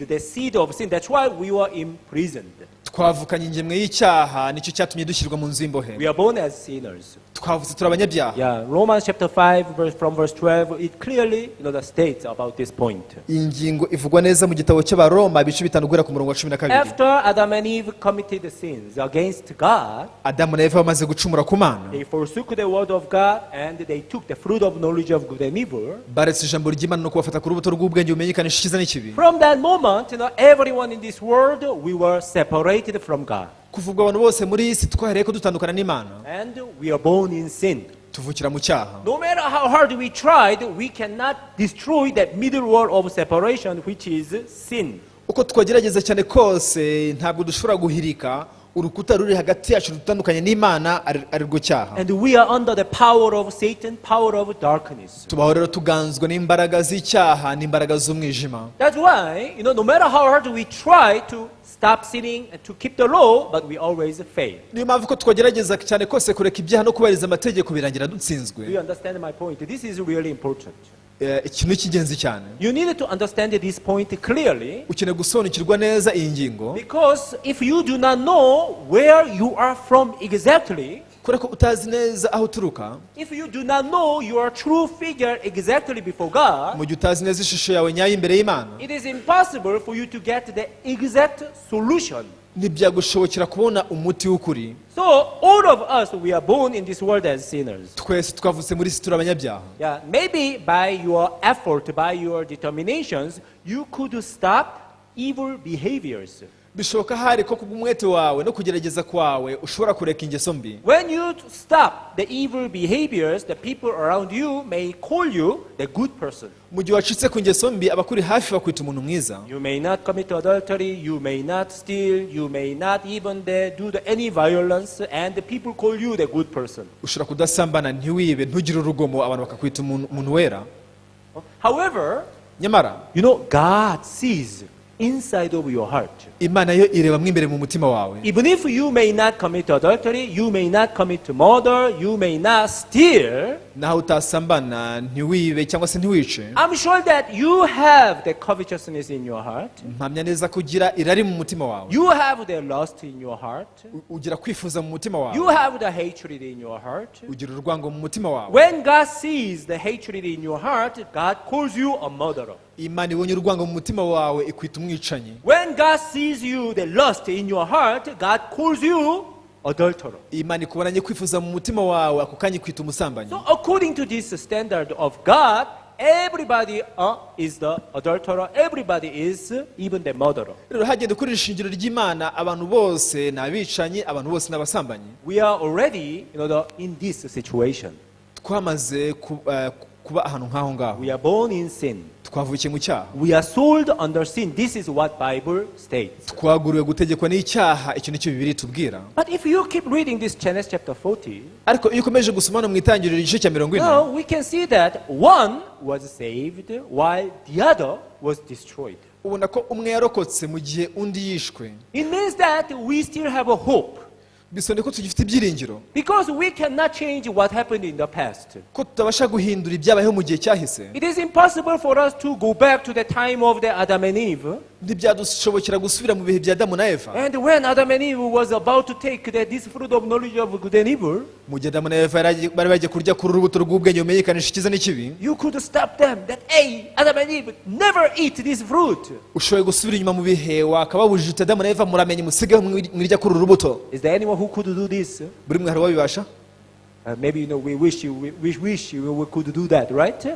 the seed of sin. That's why we were imprisoned. twavukanye ingemwe y'icyaha, nicyo cyatumye dushyirwa mu nzu y'imbohe. We are born as sinners. Twavutse turi abanyabyaha. Yeah, Romans chapter 5, from verse 12, it clearly, states about this point. Iyi ngingo ivugwa neza mu gitabo cy'Abaroma ibice 5 guhera ku murongo wa 12. After Adam and Eve committed sins against God, Adamu na Eva bamaze gucumura ku Mana, they forsook the word of God and they took the fruit of knowledge of good and evil. baretse ijambo ry'Imana no kubafata ku rubuto rw'ubwenge bumenyekanisha icyiza n'ikibi. From that moment, everyone in this world, we were separated from God. Kuva ubwo abantu bose muri iyi si twahereye ko dutandukana n'Imana, And we are born in sin. tuvukira mu cyaha. No matter how hard we tried, we cannot destroy that middle wall of separation, which is sin. Uko twagerageza cyane kose ntabwo dushobora guhirika urukuta ruri hagati yacu rutandukanye n'Imana, ari rwo cyaha. And we are under the power of Satan, power of darkness. Tubaho rero tuganzwa n'imbaraga z'icyaha n'imbaraga z'umwijima. That's why, no matter how hard we try to stop sinning and to keep the law, but we always fail. Niyo mpamvu ko twagerageza cyane kose kureka ibyaha no kubahiriza amategeko birangira Do dutsinzwe. you understand my point? This is really important. Ikintu cy'ingenzi cyane, You need to understand this point clearly, ukeneye gusobanukirwa neza iyi ngingo, because if you do not know where you are from exactly, kubera ko utazi neza aho uturuka, if you do not know your true figure exactly before God, mu gihe utazi neza ishusho yawe nyayo imbere y'Imana, it is impossible for you to get the exact solution. ntibyagushobokera kubona umuti w'ukuri. So all of us, we are born in this world as sinners. Twese twavutse muri si turi abanyabyaha. Yeah, maybe by your effort, by your determinations, you could stop evil behaviors. Bishoboka hari ko kubw'umwete wawe no kugerageza kwawe ushobora kureka ingeso mbi. When you stop the evil behaviors, the people around you may call you the good person. Mu gihe wacitse ku ngeso mbi, abakuri hafi bakwita umuntu mwiza. You may not commit adultery, you may not steal, you may not even do any violence, and the people call you the good person. Ushobora kudasambana, ntiwibe, ntugire urugomo, abantu bakakwita umuntu wera. However, Nyamara God sees inside of your heart. Imana yo ireba mo imbere mu mutima wawe. Even if you may not commit adultery, you may not commit murder, you may not steal, Naho utasambana, ntiwibe cyangwa se ntiwice, I'm sure that you have the covetousness in your heart. mpamya neza kugira irari mu mutima wawe. You have the lust in your heart. Ugira kwifuza mu mutima You wawe. have the hatred in your heart. Ugira urwango mu mutima wawe. When God sees the hatred in your heart, God calls you a murderer. Imana ibonye urwango mu mutima wawe ikwita umwicanyi. When God sees you the lust in your heart, God calls you adulterer. Imana ikubonanye kwifuza mu mutima wawe, ako kanya ikwita umusambanyi. So according to this standard of God, everybody is the adulterer, everybody is even the murderer. Rero hagenda kuri ishingiro ry'Imana, abantu bose ni abicanyi, abantu bose ni abasambanyi. We are already in this situation. Twamaze kuba ahantu nk'aho ngaho. We are born in sin. Twavukiye mu cyaha. We are sold under sin. This is what Bible states. Twaguriwe gutegekwa n'icyaha, icyo nicyo Bibiliya itubwira. But if you keep reading this Genesis chapter 40, Ariko iyo ukomeje gusoma no mu itangiriro igice cya 40, we can see that one was saved while the other was destroyed. ubona ko umwe yarokotse mu gihe undi yishwe. It means that we still have a hope. Bisone ko tugifite ibyiringiro, Because we cannot change what happened in the past. ko tutabasha guhindura ibyabayeho mu gihe cyahise. It is impossible for us to go back to the time of the Adam and Eve. ntibyadushobokera gusubira mu bihe bya Adamu na Eva. And when Adam and Eve was about to take this fruit of knowledge of good and evil, Mu gihe Adamu na Eva bari bagiye kurya kuri urubuto rw'ubwenge bumenyekanisha icyiza n'ikibi, you could stop them that, hey, Adam and Eve, never eat this fruit. ushoboye gusubira inyuma mu bihe wakababujije uti Adamu na Eva muramenye musigeho mwirya kuri urubuto. Is there anyone who could do this? Buri mwe hari uwabibasha? Maybe we wish we could do that, right?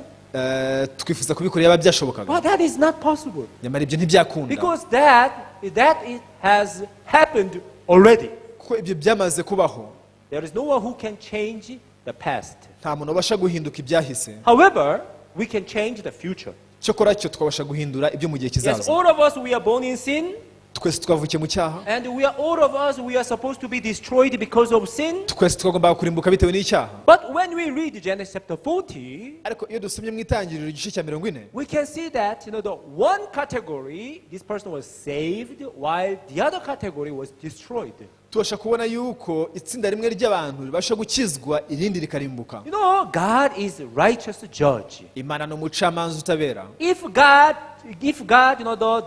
Twifuza kubikora yaba byashobokaga, But that is not possible. nyamara ibyo ntibyakunda Because that it has happened already. kuko ibyo byamaze kubaho. There is no one who can change the past. Nta muntu ubasha guhinduka ibyahise, However, we can change the future. cyokora cyo twabasha guhindura ibyo mu gihe Yes, kizaza. all of us, we are born in sin. Twese twavukiye mu cyaha, And all of us, we are supposed to be destroyed because of sin. twese twagombaga kurimbuka bitewe n'icyaha. But when we read Genesis chapter 40, Ariko iyo dusomye mu itangiriro igice cya 40, we can see that, the one category, this person was saved, while the other category was destroyed. tubasha kubona yuko itsinda rimwe ry'abantu ribasha gukizwa, irindi rikarimbuka. God is a righteous judge. Imana ni umucamanza utabera. If God,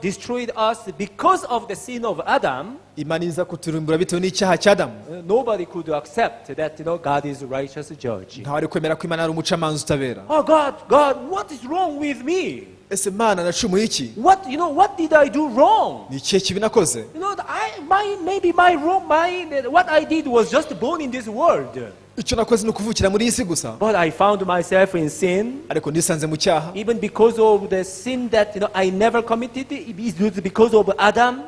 destroyed us because of the sin of Adam, Imana iza kuturimbura bitewe n'icyaha cya Adamu, nobody could accept that, God is a righteous judge. ntawari kwemera ko Imana ari umucamanza utabera. Oh God, what is wrong with me? Ese Mana nacumuye iki? What did I do wrong? Ni ikihe kibi nakoze? What I did was just born in this world. Icyo nakoze ni ukuvukira muri iyi si gusa, But I found myself in sin, ariko nisanze mu cyaha, even because of the sin that I never committed. It was because of Adam.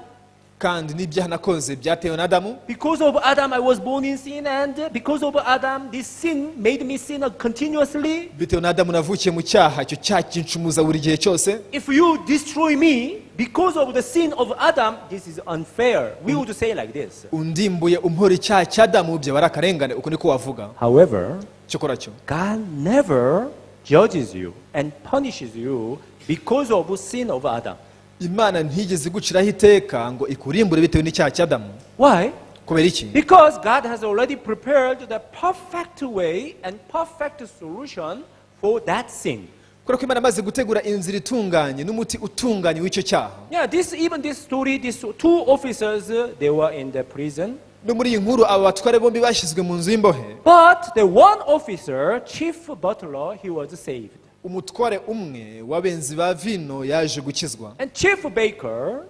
kandi n'ibyaha nakoze byatewe na Adamu. Because of Adam, I was born in sin, and because of Adam, this sin made me sin continuously. Bitewe na Adamu navukiye mu cyaha, icyo cyaha kincumuza buri gihe cyose. If you destroy me because of the sin of Adam, this is unfair. We would say like this. Undimbuye umpora icyaha cya Adamu, byaba ari akarengane, uko niko wavuga. However, Cyokora cyo God never judges you and punishes you because of sin of Adam. Imana ntigeze iguciraho iteka ngo ikurimbure bitewe n'icyaha cya Adamu. Why? Kubera iki? Because God has already prepared the perfect way and perfect solution for that sin. Kubera ko Imana amaze gutegura inzira itunganye n'umuti utunganye w'icyo cyaha. Yeah, this story, these two officers, they were in the prison. No muri iyi nkuru aba batware bombi bashyizwe mu nzu y'imbohe. But the one officer, chief butler, he was saved. Umutware umwe w'abenzi ba vino yaje gukizwa. And chief baker,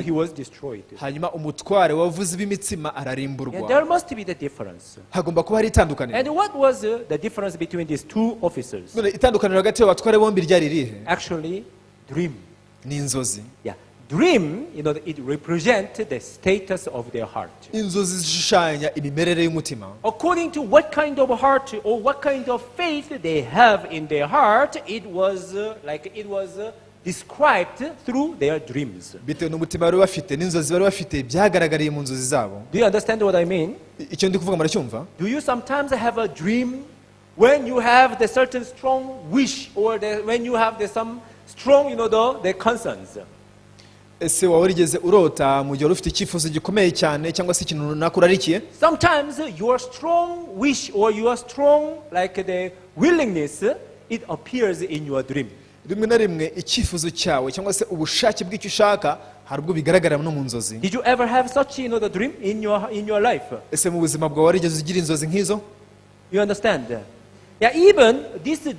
he was destroyed. Hanyuma umutware wavuze b'imitsima And ararimburwa. there must be the difference. Hagomba kuba hari itandukaniro. And what was the difference between these two officers? None itandukaniro hagati y'abatware bombi ryari rihe? Actually, dream. Ni inzozi. Yeah. Dream, it represents the status of their heart. Inzozi zishushanya imimerere y'umutima. According to what kind of heart or what kind of faith they have in their heart, it was described through their dreams. Bitewe n'umutima bari bafite n'inzozi bari bafite byagaragariye mu nzozi zabo. Do you understand what I mean? Icyo ndi kuvuga muracyumva? Do you sometimes have a dream when you have the certain strong wish or when you have some strong, the concerns? Ese waba warigeze urota mu gihe wari ufite icyifuzo gikomeye cyane cyangwa se ikintu runaka urarikiye? Sometimes your strong wish or your strong the willingness, it appears in your dream. Rimwe na rimwe icyifuzo cyawe cyangwa se ubushake bw'icyo ushaka hari ubwo bigaragara no mu nzozi. Did you ever have such the dream in your life? Ese mu buzima bwawe warigeze ugira inzozi nk'izo? You understand? Yeah, even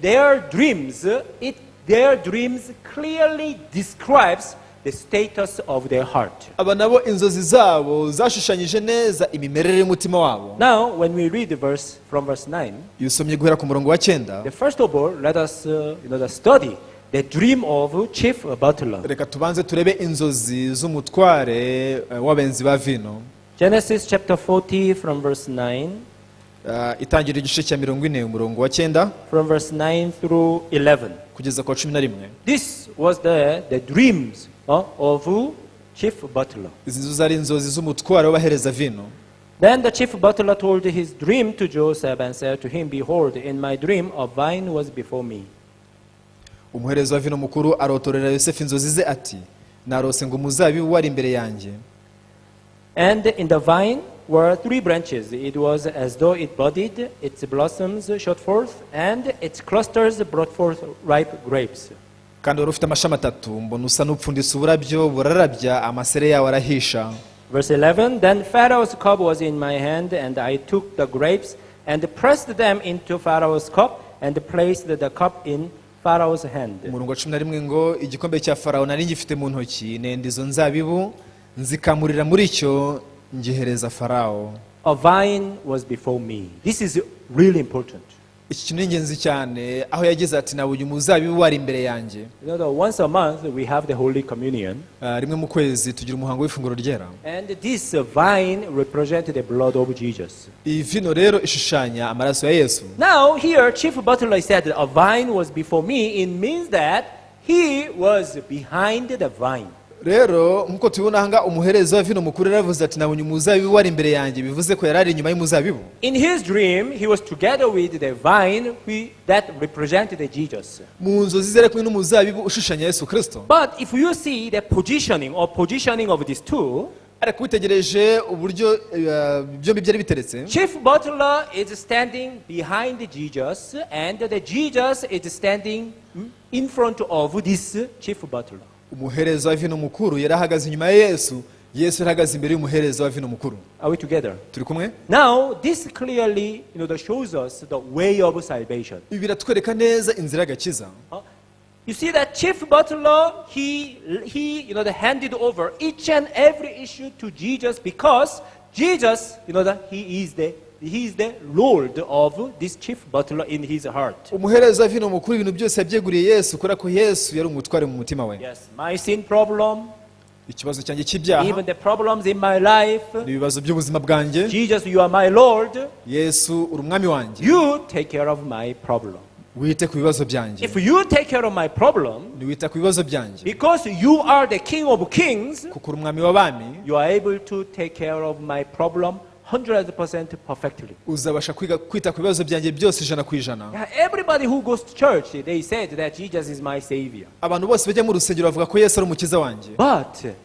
their dreams clearly describes the status of their heart. Aba nabo inzozi zabo zashushanyije neza imimerere y'umutima wabo. Now, when we read from verse 9, Iyo usomye guhera ku murongo wa 9, first of all, let us study the dream of chief butler. reka tubanze turebe inzozi z'umutware w'abenzi ba vino. Genesis chapter 40 from verse 9. Itangira igice cya 40 umurongo wa 9 from verse 9 through 11. kugeza ku wa 11. This was the dreams of chief butler. Izi nzozi ari inzozi z'umutware w'abahereza vino. Then the chief butler told his dream to Joseph and said to him, Behold, in my dream a vine was before me. Umuhereza wa vino mukuru arotorera Yosefu inzozi ze ati, narose ngo umuzabibu wari imbere yanjye. And in the vine were 3 branches. It was as though it budded, its blossoms shot forth, and its clusters brought forth ripe grapes. kandi wari ufite amashami atatu mbona usa n'upfunditse uburabyo burarabya amasere yawe arahisha. Verse 11, then Pharaoh's cup was in my hand, and I took the grapes and pressed them into Pharaoh's cup and placed the cup in Pharaoh's hand. Umurongo wa 11 ngo igikombe cya Farawo nari ngifite mu ntoki nenda izo nzabibu nzikamurira muri cyo ngihereza Farawo. A vine was before me. This is really important. Iki kintu ingenzi cyane aho yagize ati nabonye umuzabibu wari imbere yanjye. You know, once a month we have the Holy Communion. Rimwe mu kwezi tugira umuhango w'ifunguro ryera. And this vine represented the blood of Jesus. Iyi vino rero ishushanya amaraso ya Yesu. Now here Chief Butler said that a vine was before me. It means that he was behind the vine. Rero nkuko tubona hanga umuhereza wa vino mukuru yaravuze ati nabonye umuzabibu wari imbere yanjye bivuze ko yarari inyuma y'umuzabibu. In his dream he was together with the vine that represented Jesus. Mu nzozi ze kumwe n'umuzabibu ushushanya Yesu Kristo. But if you see the positioning of these two, ariko witegereje uburyo byombi byari biteretse. Chief Butler is standing behind Jesus and the Jesus is standing in front of this Chief Butler. Umuhereza wa vino mukuru yarahagaze inyuma ya Yesu, Yesu yarahagaze imbere y'umuhereza wa vino mukuru. Are we together? Turi kumwe? Now this clearly, that shows us the way of salvation. Ibi biratwereka neza inzira y'agakiza. You see that Chief Butler, he handed over each and every issue to Jesus because Jesus, that he is the Lord of this Chief Butler in his heart. Umuhereza wa vino mukuru ibintu byose yabyeguriye Yesu kubera ko Yesu yari umutware mu mutima we. Yes, my sin problem, ikibazo cyanjye cy'ibyaha, even the problems in my life, ibibazo by'ubuzima bwanjye. Jesus, you are my Lord. Yesu uri umwami wanjye. You take care of my problem. Wite ku bibazo byanjye. If you take care of my problem, niwita ku bibazo byanjye. Because you are the King of Kings, kuko uri umwami w'abami, you are able to take care of my problem 100% perfectly. Uzabasha kwita ku bibazo byanjye byose 100%. Everybody who goes to church, they said that Jesus is my savior. Abantu bose bajya mu rusengero bavuga ko Yesu ari umukiza wanjye. But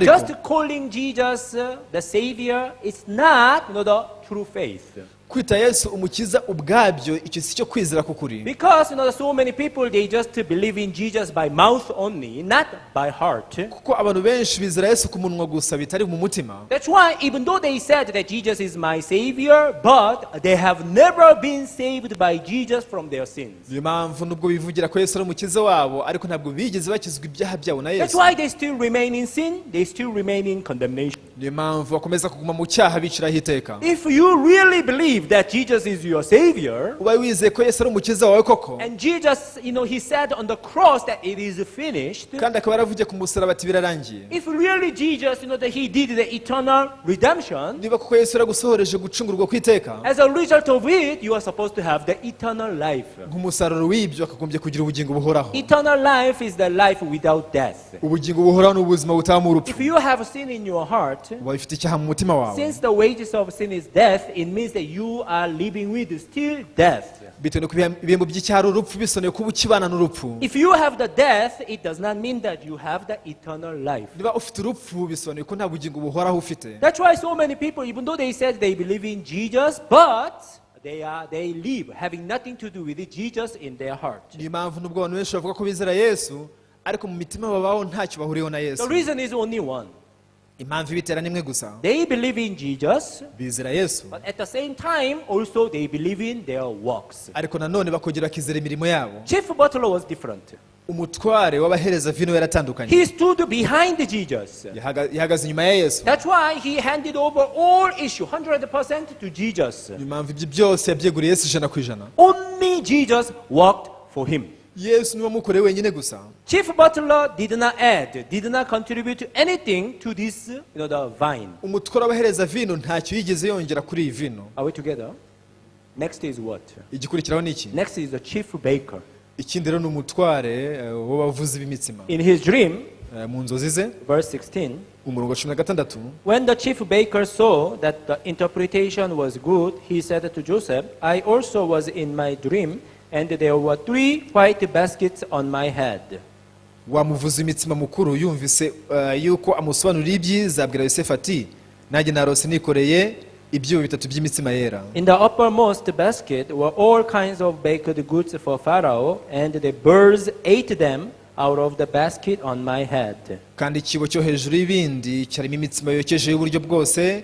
just calling Jesus the savior is not the true faith. Kwita Yesu umukiza ubwabyo icyo si cyo kwizera kukuri. Because so many people they just believe in Jesus by mouth only, not by heart. Kuko abantu benshi bizera Yesu ku munwa gusa bitari mu mutima. That's why even though they said that Jesus is my savior, but they have never been saved by Jesus from their sins. Impamvu nubwo bivugira ko Yesu ari umukiza wabo ariko ntabwo bigeze bakizwa ibyaha byabo na Yesu. That's why they still remain in sin, they still remain in condemnation. Impamvu bakomeza kuguma mu cyaha biciraho iteka. If you really believe that Jesus is your savior, uba wizeye ko Yesu ari umukiza wawe koko, and Jesus, he said on the cross that it is finished, kandi akaba yaravugiye ku musaraba ati birarangiye. If really Jesus, that he did the eternal redemption, niba koko Yesu yaragusohoreje gucungurwa kw'iteka, as a result of it you are supposed to have the eternal life. nk'umusaruro w'ibyo akagombye kugira ubugingo buhoraho. Eternal life is the life without death. ubugingo buhoraho n'ubuzima butabamo urupfu. If you have sin in your heart, uba ufite icyaha mu mutima wawe, since the wages of sin is death, it means that you are living with still death. bitewe no ibihembo by'icyaha ari urupfu, bisobanuye kuba ukibana n'urupfu. If you have the death, it does not mean that you have the eternal life. niba ufite urupfu bisobanuye ko nta bugingo buhoraho ufite. That's why so many people, even though they said they believe in Jesus, but they live having nothing to do with Jesus in their heart. niyo mpamvu nubwo abantu benshi bavuga ko bizera Yesu ariko mu mitima babaho ntacyo bahuriyeho na Yesu. The reason is only one. impamvu ibitera nimwe gusa, they believe in Jesus, bizera Yesu, but at the same time also they believe in their works. ariko nanone bakongera bakizera imirimo yabo. Chief Butler was different. umutware w'abahereza vino yaratandukanye. He stood behind Jesus. yahagaze inyuma ya Yesu. That's why he handed over all issue 100% to Jesus. niyo mpamvu ibyo byose yabyeguriye Yesu 100%. Only Jesus worked for him. Yesu niwe wamukoreye wenyine gusa. Chief Butler did not add, did not contribute anything to this, the vine. umutware w'abahereza vino ntacyo yigeze yongera kuri iyi vino. Are we together? Next is what? igikurikiraho ni iki? Next is the chief baker. ikindi rero ni umutware w'abavuzi b'imitsima. In his dream, mu nzozi ze, verse 16, umurongo 16, when the chief baker saw that the interpretation was good, he said to Joseph, I also was in my dream, and there were 3 white baskets on my head. wamuvuza imitsima mukuru yumvise yuko amusobanurira ibyiza, abwira Yosefu ati nanjye narose nikoreye ibyibo 3 by'imitsima yera. In the uppermost basket were all kinds of baked goods for Pharaoh, and the birds ate them. out of the basket on my head. kandi ikibo cyo hejuru y'ibindi cyarimo imitsima yokeje y'uburyo bwose,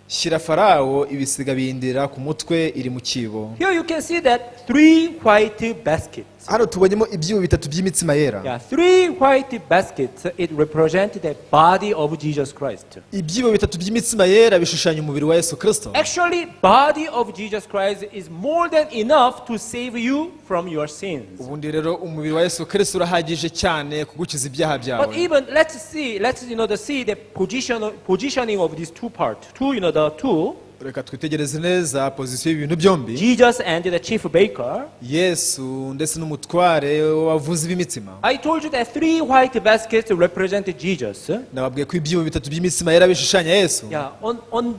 shyira Farawo ibisiga biyindira ku mutwe iri mu kibo. Here you can see that 3 white baskets. Hano tubonyemo ibyibo bitatu by'imitsima yera. Yeah, 3 white baskets, it represents the body of Jesus Christ. Ibyibo bitatu by'imitsima yera bishushanya umubiri wa Yesu Kristo. Actually, body of Jesus Christ is more than enough to save you from your sins. Ubundi rero umubiri wa Yesu Kristo urahagije cyane kugukiza ibyaha But byawe. even let's see the positioning of these two parts. The two, Reka twitegereze neza pozisiyo y'ibintu byombi. Jesus and the chief baker. Yesu ndetse n'umutware wavuzi b'imitsima. I told you that 3 white baskets represent Jesus. Nababwiye ko ibyibo bitatu by'imitsima yera bishushanya Yesu. Yeah,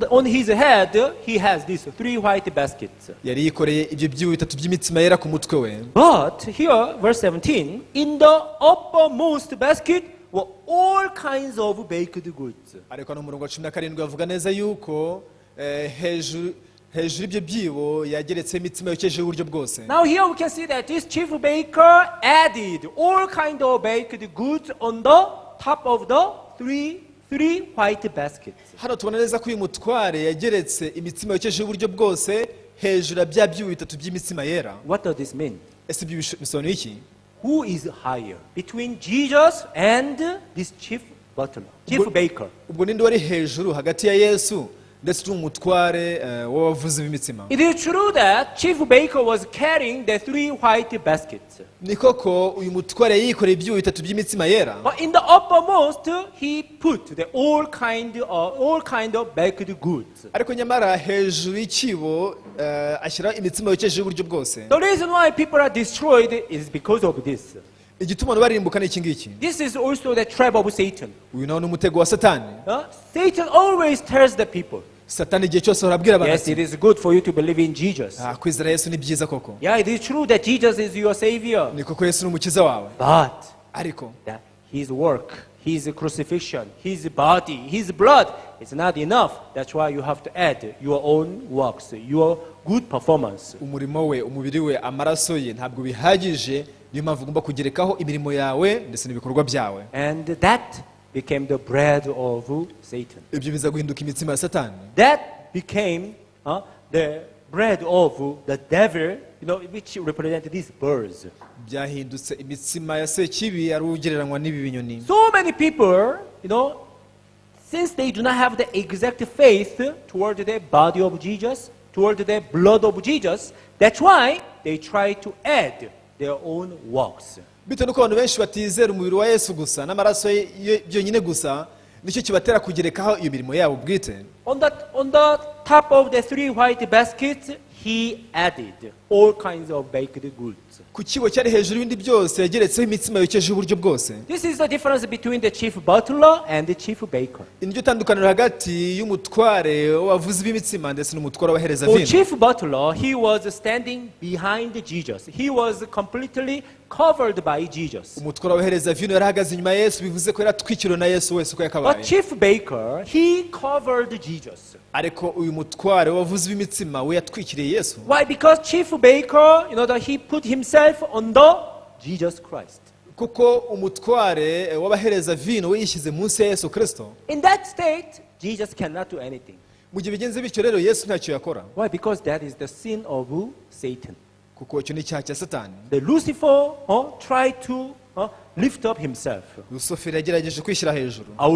on his head he has these 3 white baskets. Yari yikoreye ibyo byibo bitatu by'imitsima yera ku mutwe we. But here, verse 17, in the uppermost basket were all kinds of baked goods. Ariko no murongo wa 17 bavuga neza yuko hejuru y'ibyo byibo yageretse imitsima yokeje y'uburyo bwose. Now here we can see that this chief baker added all kind of baked goods on the top of the three white baskets. Hano tubona neza ko uyu mutware yageretse imitsima yokeje y'uburyo bwose hejuru ya bya byibo bitatu by'imitsima yera. What does this mean? Ese ibyo bisobanuye iki? Who is higher between Jesus and this chief baker? Ubwo ninde wari hejuru hagati ya Yesu ndetse n'umutware w'abavuzi b'imitsima? It is true that chief baker was carrying the 3 white baskets. Ni koko uyu mutware yikoreye ibyibo bitatu by'imitsima yera. But in the uppermost he put the all kind of baked goods. Ariko nyamara hejuru y'ikibo ashyira imitsima yokeje y'uburyo bwose. The reason why people are destroyed is because of this. Igituma barimbuka ni iki ngiki. This is also the trap of Satan. Uyu nawo ni umutego wa Satani. Satan always tells the people, Satani igihe cyose arabwira abantu yes, it is good for you to believe in Jesus. Kwizera Yesu ni byiza koko. Yeah, it is true that Jesus is your savior. Ni koko Yesu ni umukiza wawe. But Ariko that his work, his crucifixion, his body, his blood is not enough. That's why you have to add your own works, your good performance. umurimo we, umubiri we, amaraso ye ntabwo bihagije, niyo mpamvu ugomba kugerekaho imirimo yawe ndetse n'ibikorwa byawe. And that became the bread of Satan. Ibyo biza guhinduka imitsima ya Satani. That became the bread of the devil, which represented these birds. Byahindutse imitsima ya Sekibi ari ugereranywa n'ibi binyoni. So many people, since they do not have the exact faith toward the body of Jesus, toward the blood of Jesus, that's why they try to add their own works. Bitewe n'uko abantu benshi batizera umubiri wa Yesu gusa n'amaraso ye byonyine gusa, nicyo kibatera kugerekaho iyo mirimo yabo bwite. On the top of the 3 white baskets, he added all kinds of baked goods. Ku kibo cyari hejuru y'ibindi byose yageretseho imitsima yokeje uburyo bwose. This is the difference between the chief butler and the chief baker. Niryo tandukaniro hagati y'umutware w'abavuzi b'imitsima ndetse n'umutware w'abahereza For vino. chief butler, he was standing behind Jesus. He was completely covered by Jesus. Umutware w'abahereza vino yari ahagaze inyuma ya Yesu, bivuze ko yari atwikiriwe na Yesu wese uko But yakabaye. chief baker, he covered Jesus. Ariko uyu mutware w'abavuzi b'imitsima we yatwikiriye Yesu. Why? Because chief baker, that he put himself on the Jesus Christ. Kuko umutware w'abahereza vino we yishyize munsi ya Yesu Kristo. In that state, Jesus cannot do anything. Mu gihe bigenze bityo rero Yesu ntacyo yakora. Why? Because that is the sin of Satan. Kuko icyo ni icyaha cya Satani. The Lucifer tried to lift up himself. Lusoferi yagerageje kwishyira hejuru. I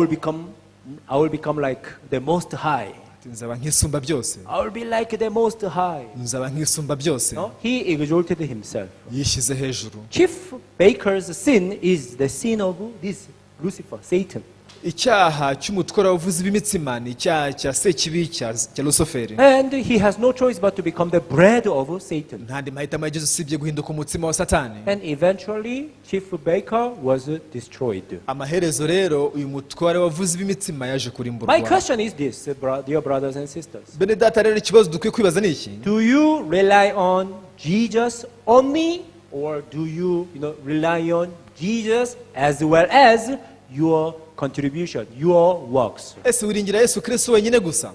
will become like the Most High. Nzaba nk'isumba byose. I will be like the Most High. Nzaba nk'isumba byose. He exalted himself. Yishyize hejuru. Chief baker's sin is the sin of this Lucifer, Satan. Icyaha cy'umutware w'abavuzi b'imitsima ni icyaha cya Sekibi cya Lusoferi. And he has no choice but to become the bread of Satan. Ntandi mahitamo yagize usibye guhinduka umutsima wa Satani. And eventually, chief baker was destroyed. Amaherezo rero uyu mutware w'abavuzi b'imitsima yaje My kurimburwa. question is this, dear brothers and sisters. Bene data rero ikibazo dukwiye kwibaza ni iki? Do you rely on Jesus only, or do you, rely on Jesus as well as your contribution, your works? Ese wiringira Yesu Kristo wenyine gusa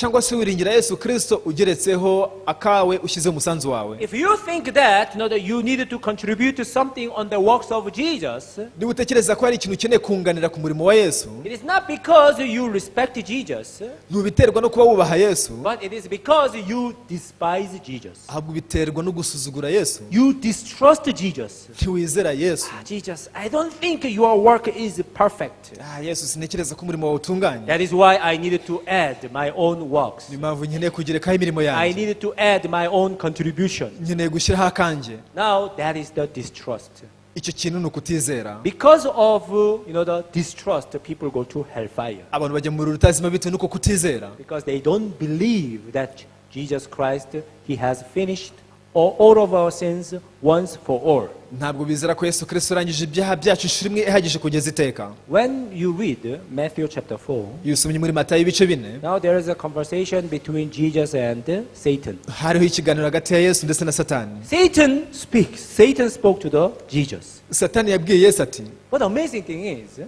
cyangwa se wiringira Yesu Kristo ugeretseho akawe ushyize umusanzu wawe. If you think that, that you needed to contribute to something on the works of Jesus, niba utekereza ko hari ikintu ukeneye kunganira ku murimo wa Yesu, it is not because you respect Jesus, ntubiterwa no kuba wubaha Yesu, but it is because you despise Jesus. ahubwo biterwa no gusuzugura Yesu. You distrust Jesus. Ntiwizera Yesu. Jesus, I don't think your work is perfect. Yesu, sintekereza ko umurimo wawe utunganye. That is why I needed to add my own works. Ni mpamvu nkeneye kugerekaho imirimo I yanjye. needed to add my own contribution. Nkeneye gushyiraho akanjye. Now that is the distrust. Icyo kintu ni ukutizera. Because of the distrust, people go to hellfire. Abantu bajya mu rutazima bitewe n'uko kutizera. Because they don't believe that Jesus Christ, he has finished all of our sins once for all. Ntabwo bizera ko Yesu Kristo arangije ibyaha byacu inshuro imwe ihagije kugeza iteka. When you read Matthew chapter 4, iyo usomye muri Matayo ibice 4, now there is a conversation between Jesus and Satan. hariho ikiganiro hagati ya Yesu ndetse na Satani. Satan speaks. Satan spoke to the Jesus. Satani yabwiye Yesu ati, But the amazing thing is,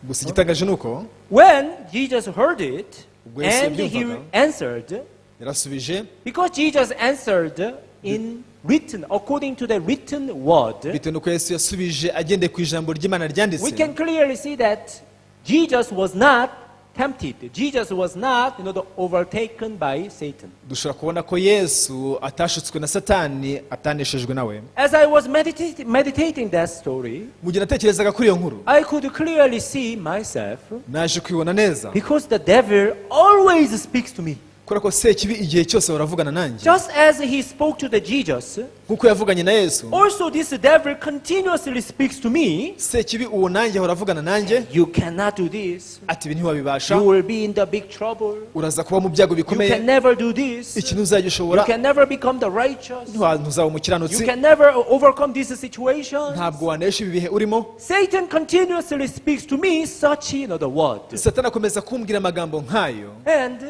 gusa igitangaje nuko when Jesus heard it ubwo Yesu and he yabyumvaga, answered, yarasubije because Jesus answered in written, according to the written word, bitewe n'uko Yesu yasubije agendeye ku ijambo ry'Imana we ryanditse. can clearly see that Jesus was not tempted. Jesus was not, overtaken by Satan. Dushobora kubona ko Yesu atashutswe na Satani, ataneshejwe nawe. As I was meditating that story, mu gihe natekerezaga kuri iyo nkuru, I could clearly see myself, naje kwibona neza because the devil always speaks to me. kubera ko Sekibi igihe cyose baravugana nanjye. Just as he spoke to the Jesus, nk'uko yavuganye na Yesu, also this devil continuously speaks to me. Sekibi uwo nanjye ahora avugana nanjye, You cannot do this. ati ibi ntiwabibasha, You will be in the big trouble. uraza kuba mu byago You bikomeye, can never do this. iki ntuzajya You ushobora, can never become the righteous. ntuzaba You umukiranutsi, can never overcome this situation. ntabwo wanesha ibi bihe urimo. Satan continuously speaks to me such, the word. Satani akomeza kumbwira amagambo nk'ayo, And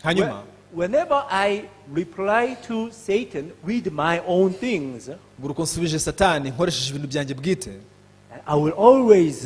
hanyuma whenever I reply to Satan with my own things, buri uko nsubije Satani nkoresheje ibintu byanjye bwite, I will always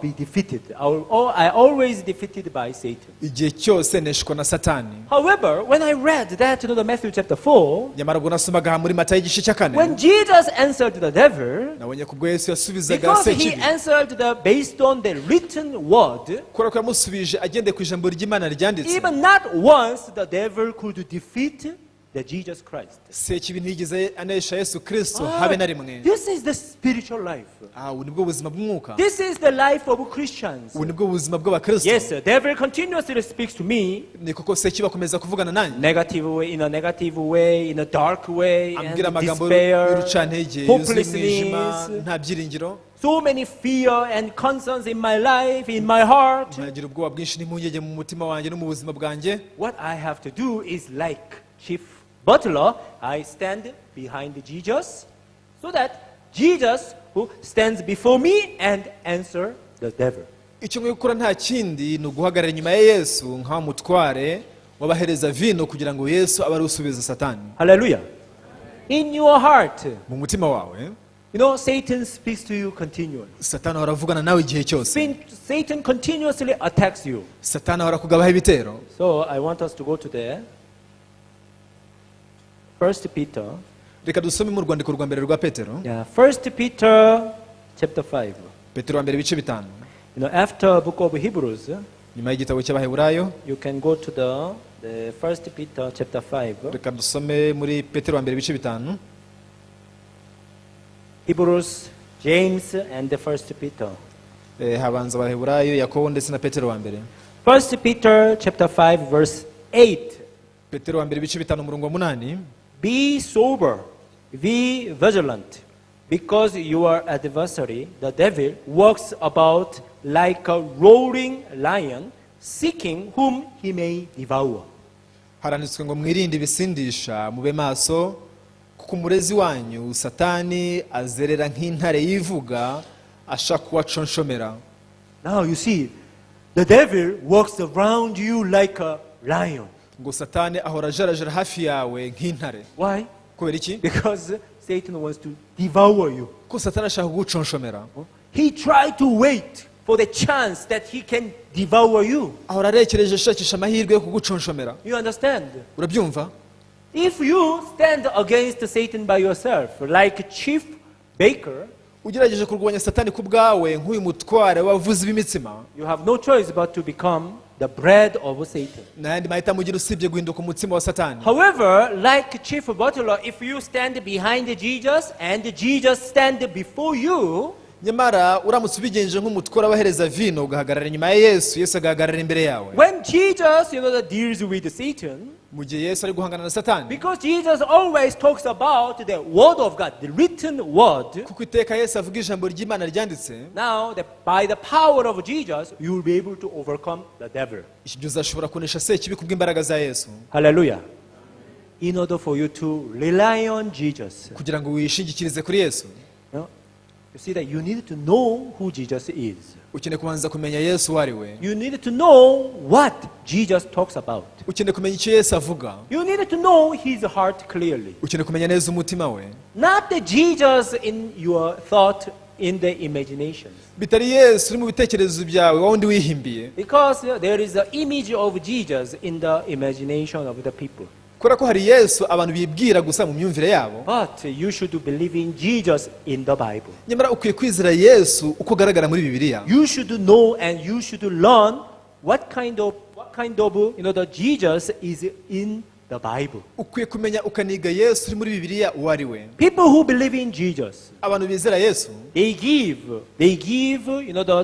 be defeated. I always defeated by Satan. igihe cyose neshwa na Satani. However, when I read that, the Matthew chapter 4, nyamara ubwo nasomaga muri Matayo igice cya 4, when Jesus answered the devil, nabonye kubwo Yesu yasubizaga because he Sekibi, answered based on the written word, kubera ko yamusubije agendeye ku ijambo ry'Imana ryanditse, even not once the devil could defeat the Jesus Christ. Sekibi ntiyigeze anesha Yesu Kristo habe na rimwe. This is the spiritual life. Ubu nibwo buzima bw'umwuka, This is the life of Christians. ubu nibwo buzima bw'abakristo. Yes, the devil continuously speaks to me ni koko Sekibi akomeza kuvugana nanjye, negative way, in a negative way, in a dark way, ambwira and amagambo despair, y'urucantege, yuzuye umwijima, hopelessness, nta byiringiro, so many fear and concerns in my life, in my heart. nkagira ubwoba bwinshi n'impungenge mu mutima wanjye no mu buzima bwanjye. What I have to do is like chief butler, I stand behind Jesus, so that Jesus who stands before me and answer the devil. icyo nkwiye gukora nta kindi ni uguhagarara inyuma ya Yesu nk'umutware wabahereza vino kugira ngo Yesu abe ari usubiza Satani. Hallelujah. In your heart, mu mutima wawe Satan speaks to you continually. Satani ahora avugana nawe igihe cyose. Satan continuously attacks you. Satani ahora kugabaho ibitero. So I want us to go to there. 1 Peter. Reka dusome mu rwandiko rwa mbere rwa Petero. Yeah, 1 Peter chapter 5. Petero wa mbere ibice 5. After book of Hebrews, nyuma y'igitabo cy'Abaheburayo, you can go to the 1 Peter chapter 5. Reka dusome muri Petero wa mbere ibice 5. Hebrews, James and the 1 Peter. Habanza Abaheburayo, Yakobo ndetse na Petero wa mbere. 1 Peter chapter 5 verse 8. Petero wa mbere ibice 5 umurongo wa 8. Be sober, be vigilant, because your adversary, the devil, walks about like a roaring lion, seeking whom he may devour. Haranditswe ngo mwirinde ibisindisha, mube maso, kuko umurezi wanyu Satani azerera nk'intare yivuga ashaka kubaconshomera. Now you see, the devil walks around you like a lion. ngo Satani ahora ajarajara hafi yawe nk'intare. Why? Kubera iki? Because Satan wants to devour you. ko Satani ashaka kuguconshomera. He tried to wait for the chance that he can devour you. ahora arekereje ashakisha amahirwe yo kuguconshomera. You understand? Urabyumva? If you stand against Satan by yourself, like chief baker, ugerageje kurwanya satani ku bwawe nk'uyu mutware w'abavuzi b'imitsima, you have no choice but to become the bread of Satan. nta yandi mahitamo ugira usibye guhinduka umutsima wa satani. However, like chief butler, if you stand behind Jesus and Jesus stand before you, nyamara uramutse ubigenje nk'umutware abahereza vino ugahagarara inyuma ya Yesu, Yesu agahagarara imbere yawe. when Jesus, that deals with Satan, mu gihe Yesu ari guhangana na satani, because Jesus always talks about the word of God, the written word. kuko iteka Yesu avuga ijambo ry'Imana ryanditse, Now, by the power of Jesus, you will be able to overcome the devil. ibyo uzashobora kunesha sekibi kubw'imbaraga za Yesu. Hallelujah. In order for you to rely on Jesus, kugira ngo wishingikirize kuri Yesu, you see that you need to know who Jesus is. ukeneye kubanza kumenya Yesu uwo ari we. You need to know what Jesus talks about. ukeneye kumenya icyo Yesu avuga. You need to know his heart clearly. ukeneye kumenya neza umutima we, Not the Jesus in your thought, in the imagination. bitari Yesu uri mu bitekerezo byawe wowe undi wihimbiye, Because there is an image of Jesus in the imagination of the people. kubera ko hari Yesu abantu bibwira gusa mu myumvire yabo. But you should believe in Jesus in the Bible. nyamara ukwiye kwizera Yesu uko agaragara muri Bibiliya. You should know and you should learn what kind of the Jesus is in the Bible. ukwiye kumenya ukaniga Yesu uri muri Bibiliya uwo ari we. People who believe in Jesus, abantu bizera Yesu they give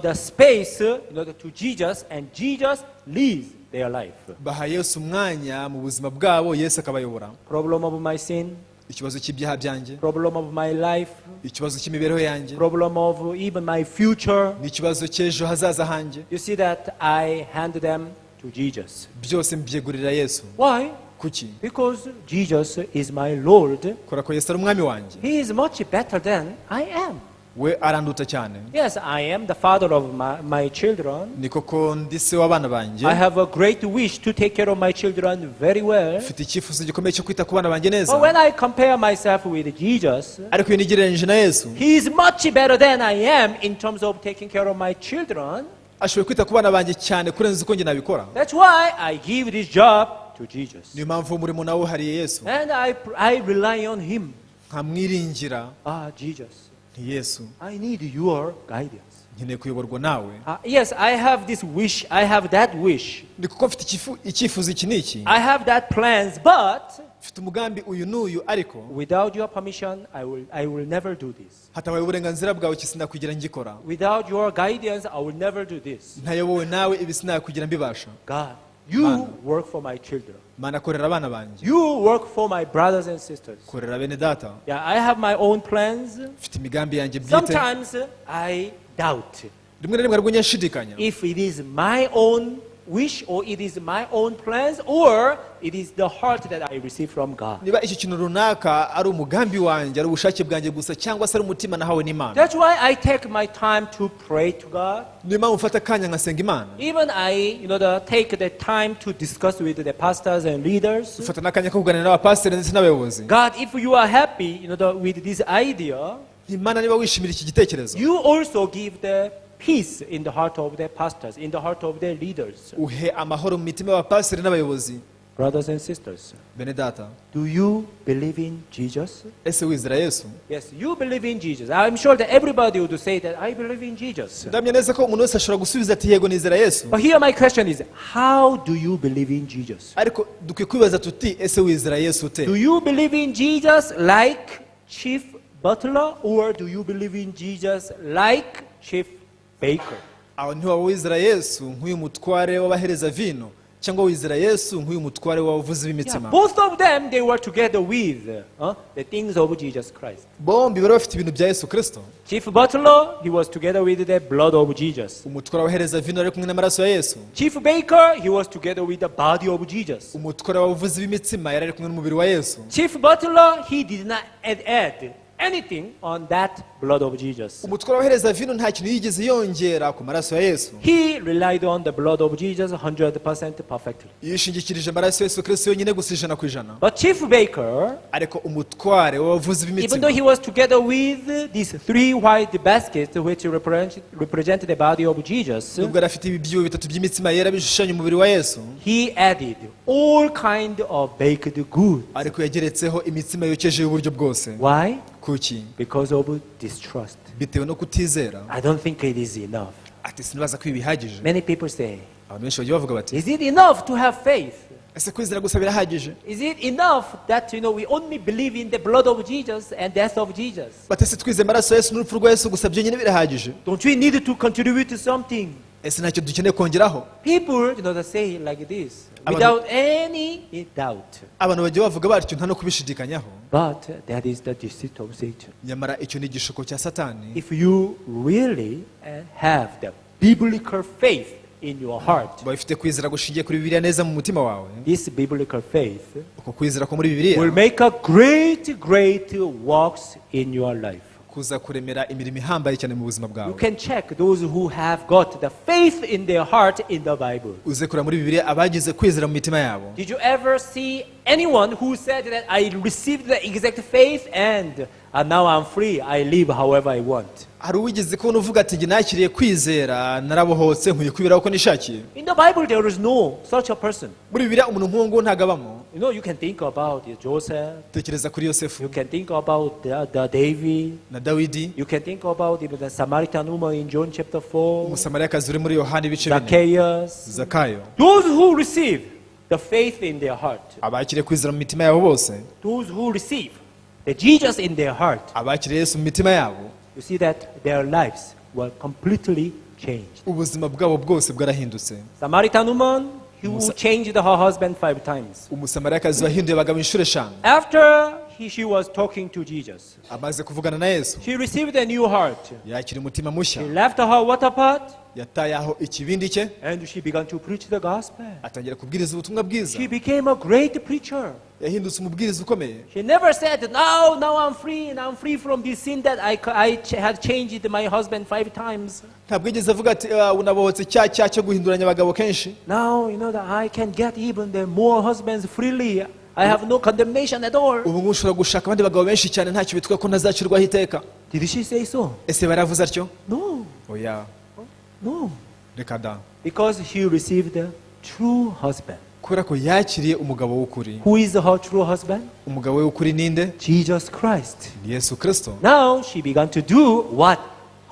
the space to Jesus, and Jesus leads their life. baha Yesu umwanya mu buzima bwabo, Yesu akabayobora. Problem of my sin, ikibazo cy'ibyaha byanjye, problem of my life, ikibazo cy'imibereho yanjye, problem of even my future. n'ikibazo cy'ejo hazaza hanjye, You see that I hand them to Jesus. byose mbyegurira Yesu. Why? kuki? Because Jesus is my Lord. kubera ko Yesu ari umwami wanjye, He is much better than I am. we aranduta cyane. Yes, I am the father of my children. ni koko ndi se w'abana banjye, I have a great wish to take care of my children very well. mfite icyifuzo gikomeye cyo kwita ku bana banjye But neza, when I compare myself with Jesus, ariko iyo nigereranyije na Yesu, He is much better than I am in terms of taking care of my children. ashoboye kwita ku bana banjye cyane kurenza uko njye nabikora. That's why I give this job to Jesus. niyo mpamvu umurimo nawe uhariye Yesu, And I rely on Him. nkamwiringira. Jesus, nti Yesu, I need your guidance. nkeneye kuyoborwa nawe. Yes, I have this wish, I have that wish, ni kuko mfite icyifuzo iki n'iki, I have that plans, but mfite umugambi uyu n'uyu, ariko without your permission, I will never do this. hatabaye uburenganzira bwawe iki sinakwigira ngikora. Without your guidance, I will never do this. ntayobowe nawe ibi sinakwigira mbibasha. God, you work for my children. Mana korera abana banjye, You work for my brothers and sisters. korera bene data. Yeah, I have my own plans. mfite imigambi yanjye bwite. Sometimes I doubt rimwe na rimwe ariko nyashidikanya if it is my own wish or it is my own plans or it is the heart that I receive from God. niba iki kintu runaka ari umugambi wanjye, ari ubushake bwanjye gusa, cyangwa se ari umutima nahawe n'Imana. That's why I take my time to pray to God. niyo mpamvu mfata akanya nkasenga Imana. Even I, take the time to discuss with the pastors and leaders. mfata n'akanya ko kuganira n'abapasiteri ndetse n'abayobozi. God, if you are happy, with this idea, Imana niba wishimira iki gitekerezo, you also give the peace in the heart of the pastors, in the heart of the leaders. uhe amahoro mu mitima y'abapasiteri n'abayobozi. Brothers and sisters, bene data, do you believe in Jesus? ese wizera Yesu? Yes, you believe in Jesus. I'm sure that everybody would say that I believe in Jesus. ndamya neza ko umuntu wese ashobora gusubiza ati yego nizera Yesu, But here my question is, how do you believe in Jesus? ariko dukwiye kwibaza tuti ese wizera Yesu ute? Do you believe in Jesus like chief butler, or do you believe in Jesus like chief baker? aho ntiwaba wizera Yesu nk'uyu mutware w'abahereza vino, cyangwa wizera Yesu nk'uyu mutware w'abavuzi Yeah, b'imitsima. both of them, they were together with the things of Jesus Christ. bombi bari bafite ibintu bya Yesu Kristo. Chief butler, he was together with the blood of Jesus. umutware w'abahereza vino ari kumwe n'amaraso ya Yesu. Chief baker, he was together with the body of Jesus. umutware w'abavuzi b'imitsima yari ari kumwe n'umubiri wa Yesu. Chief butler, he did not add anything on that blood of Jesus. umutware w'abahereza vino nta kintu yigeze yongera ku maraso ya Yesu. He relied on the blood of Jesus 100% perfectly. Yishingikirije amaraso ya Yesu Kristo yonyine gusa ijana ku ijana. But chief baker, Ariko umutware w'abavuzi even though he b'imitsima, was together with these 3 white baskets which represent the body of Jesus, nubwo yari afite ibibyibo bitatu by'imitsima yera bishushanya umubiri wa Yesu, he added all kind of baked goods. ariko yageretseho imitsima yokeje y'uburyo bwose. Why? Kuki? Because of distrust. Bitewe no kutizera. I don't think it is enough. Ati sinibaza ko ibi bihagije. Many people say, Abantu benshi bagiye bavuga bati, is it enough to have faith? ese kwizera gusa birahagije? Is it enough that we only believe in the blood of Jesus and death of Jesus? Bati se twize amaraso ya Yesu n'urupfu rwa Yesu gusa byonyine birahagije? Don't we need to contribute to something? Ese ntacyo dukeneye kongeraho? People, they say it like this, without any doubt. Abantu bagiye bavuga batyo nta no kubishidikanyaho. But that is the deceit of Satan. Nyamara icyo ni igishuko cya Satani. If you really have the biblical faith in your heart, Bafite kwizera gushingiye kuri Bibiliya neza mu mutima wawe. this biblical faith Uko kwizera ko muri Bibiliya will make a great works in your life. kuza kuremera imirimo ihambaye cyane mu buzima You bwawe. can check those who have got the faith in their heart in the Bible. Uze kureba muri Bibiliya abagize kwizera mu mitima yabo. Did you ever see anyone who said that I received the exact faith and now I'm free, I live however I want? Hari uwigeze kubona uvuga ati njye nakiriye kwizera narabohotse nkwiye kwiberaho uko nishakiye? In the Bible there is no such a person. Muri Bibiliya umuntu nk'uwo nguwo ntagabamo. You can think about Joseph, Tekereza kuri Yosefu you can think about the David, na Dawidi, you can think about even the Samaritan woman in John chapter 4, umusamariyakazi uri muri Yohana ibice 4, Zacchaeus. Zakayo. Those who receive the faith in their heart, Abakiriye kwizera mu mitima yabo bose, those who receive the Jesus in their heart, abakiriye Yesu mu mitima yabo, you see that their lives were completely changed. ubuzima bwabo bwose bwarahindutse. Samaritan woman, who changed her husband 5 times. Umusamariyakazi wahinduye abagabo inshuro 5. After she was talking to Jesus, Amaze kuvugana na Yesu, she received a new heart. yakira umutima mushya, She left her water pot yataye aho ikibindi cye, and she began to preach the gospel. atangira kubwiriza ubutumwa bwiza. She became a great preacher. Yahindutse umubwiriza ukomeye. She never said, now I'm free and I'm free from this sin that I had changed my husband 5 times. Ntabwo yigeze avuga ati unabohotse cya cyo guhinduranya abagabo kenshi. Now, that I can get even the more husbands freely. I have no condemnation at all. Ubu ngubu ushobora gushaka abandi bagabo benshi cyane ntacyo bitwa ko ntazacirwaho iteka. Did she say so? Ese baravuze atyo? No. Oya, No. reka da. Because she received a true husband. Kubera ko yakiriye umugabo w'ukuri. Who is her true husband? Umugabo we w'ukuri ninde? Jesus Christ. Ni Yesu Kristo. Now she began to do what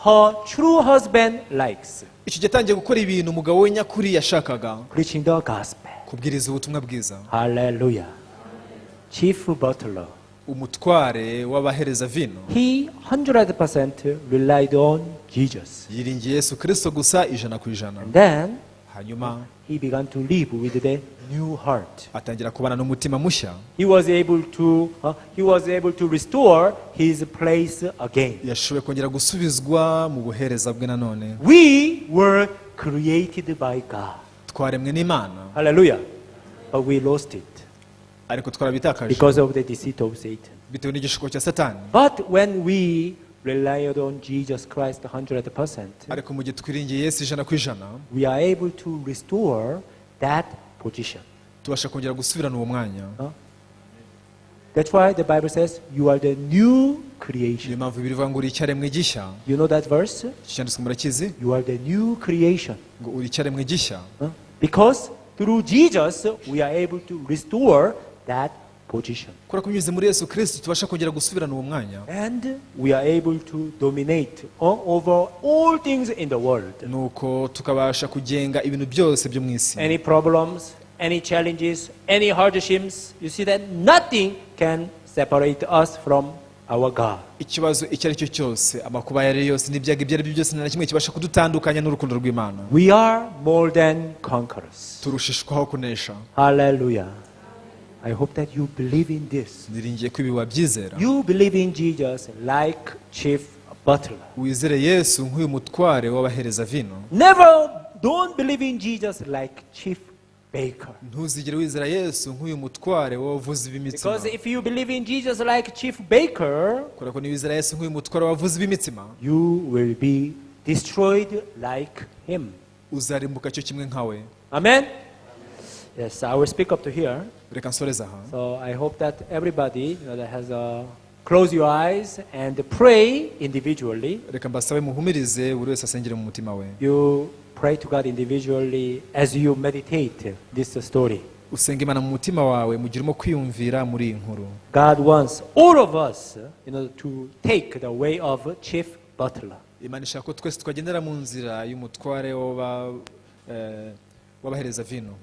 her true husband likes. Icyo gitangiye gukora ibintu umugabo we nyakuri yashakaga. Preaching the gospel. Kubwiriza ubutumwa bwiza. Hallelujah. Chief butler. Umutware w'abahereza vino. He 100% relied on Jesus. Yiringiye Yesu Kristo gusa 100%. And then Hanyuma he began to live with the new heart. atangira kubana n'umutima mushya. He was able to restore his place again. Yashoboye kongera gusubizwa mu buhereza bwe nanone. We were created by God. Twaremwe n'Imana, Hallelujah. But we lost it ariko twarabitakaje because of the deceit of Satan. bitewe n'igishuko cya Satani. But when we relied on Jesus Christ 100%, Ariko mu gihe twiringiye Yesu 100%, we are able to restore that position. tubasha kongera gusubirana uwo mwanya. That's why the Bible says you are the new creation. Niyo mpamvu bivuga ngo uri icyaremwe gishya. You know that verse? Cyanditswe murakizi You are the new creation. ngo uri icyaremwe gishya. Because through Jesus we are able to restore that position. Kubera ko binyuze muri Yesu Kristo tubasha kongera gusubirana uwo mwanya. And we are able to dominate over all things in the world. Nuko tukabasha kugenga ibintu byose byo mu isi. Any problems, any challenges, any hardships, you see that nothing can separate us from our God. Ikibazo icyo ari cyo cyose, amakuba yari yose n'ibyago ibyo ari byo byose nta kimwe kibasha kudutandukanya n'urukundo rw'Imana. We are more than conquerors. Turushishwaho kunesha. Hallelujah. I hope that you believe in this. Niringiye ko ibi wabyizera. You believe in Jesus like chief butler. Wizere Yesu nk'uyu mutware w'abahereza vino. Never don't believe in Jesus like chief baker. ntuzigere wizera yesu nk'uyu mutware wavuze ib'imitsima Because if you believe in Jesus like chief baker, kubera ko niwizera yesu nk'uyu mutware wavuze ib'imitsima you will be destroyed like him. uzarimbuka cyo kimwe nkawe. Amen? Yes, I will speak up to here. Reka nsoreze aha. So I hope that everybody that has close your eyes and pray individually. Reka mbasabe muhumirize buri wese asengere mu mutima we. You pray to God individually as you meditate this story. Usenga Imana mu mutima wawe mu gihe urimo kwiyumvira muri iyi nkuru. God wants all of us to take the way of chief butler. Imana ishaka ko twese twagendera mu nzira y'umutware w'abahereza vino.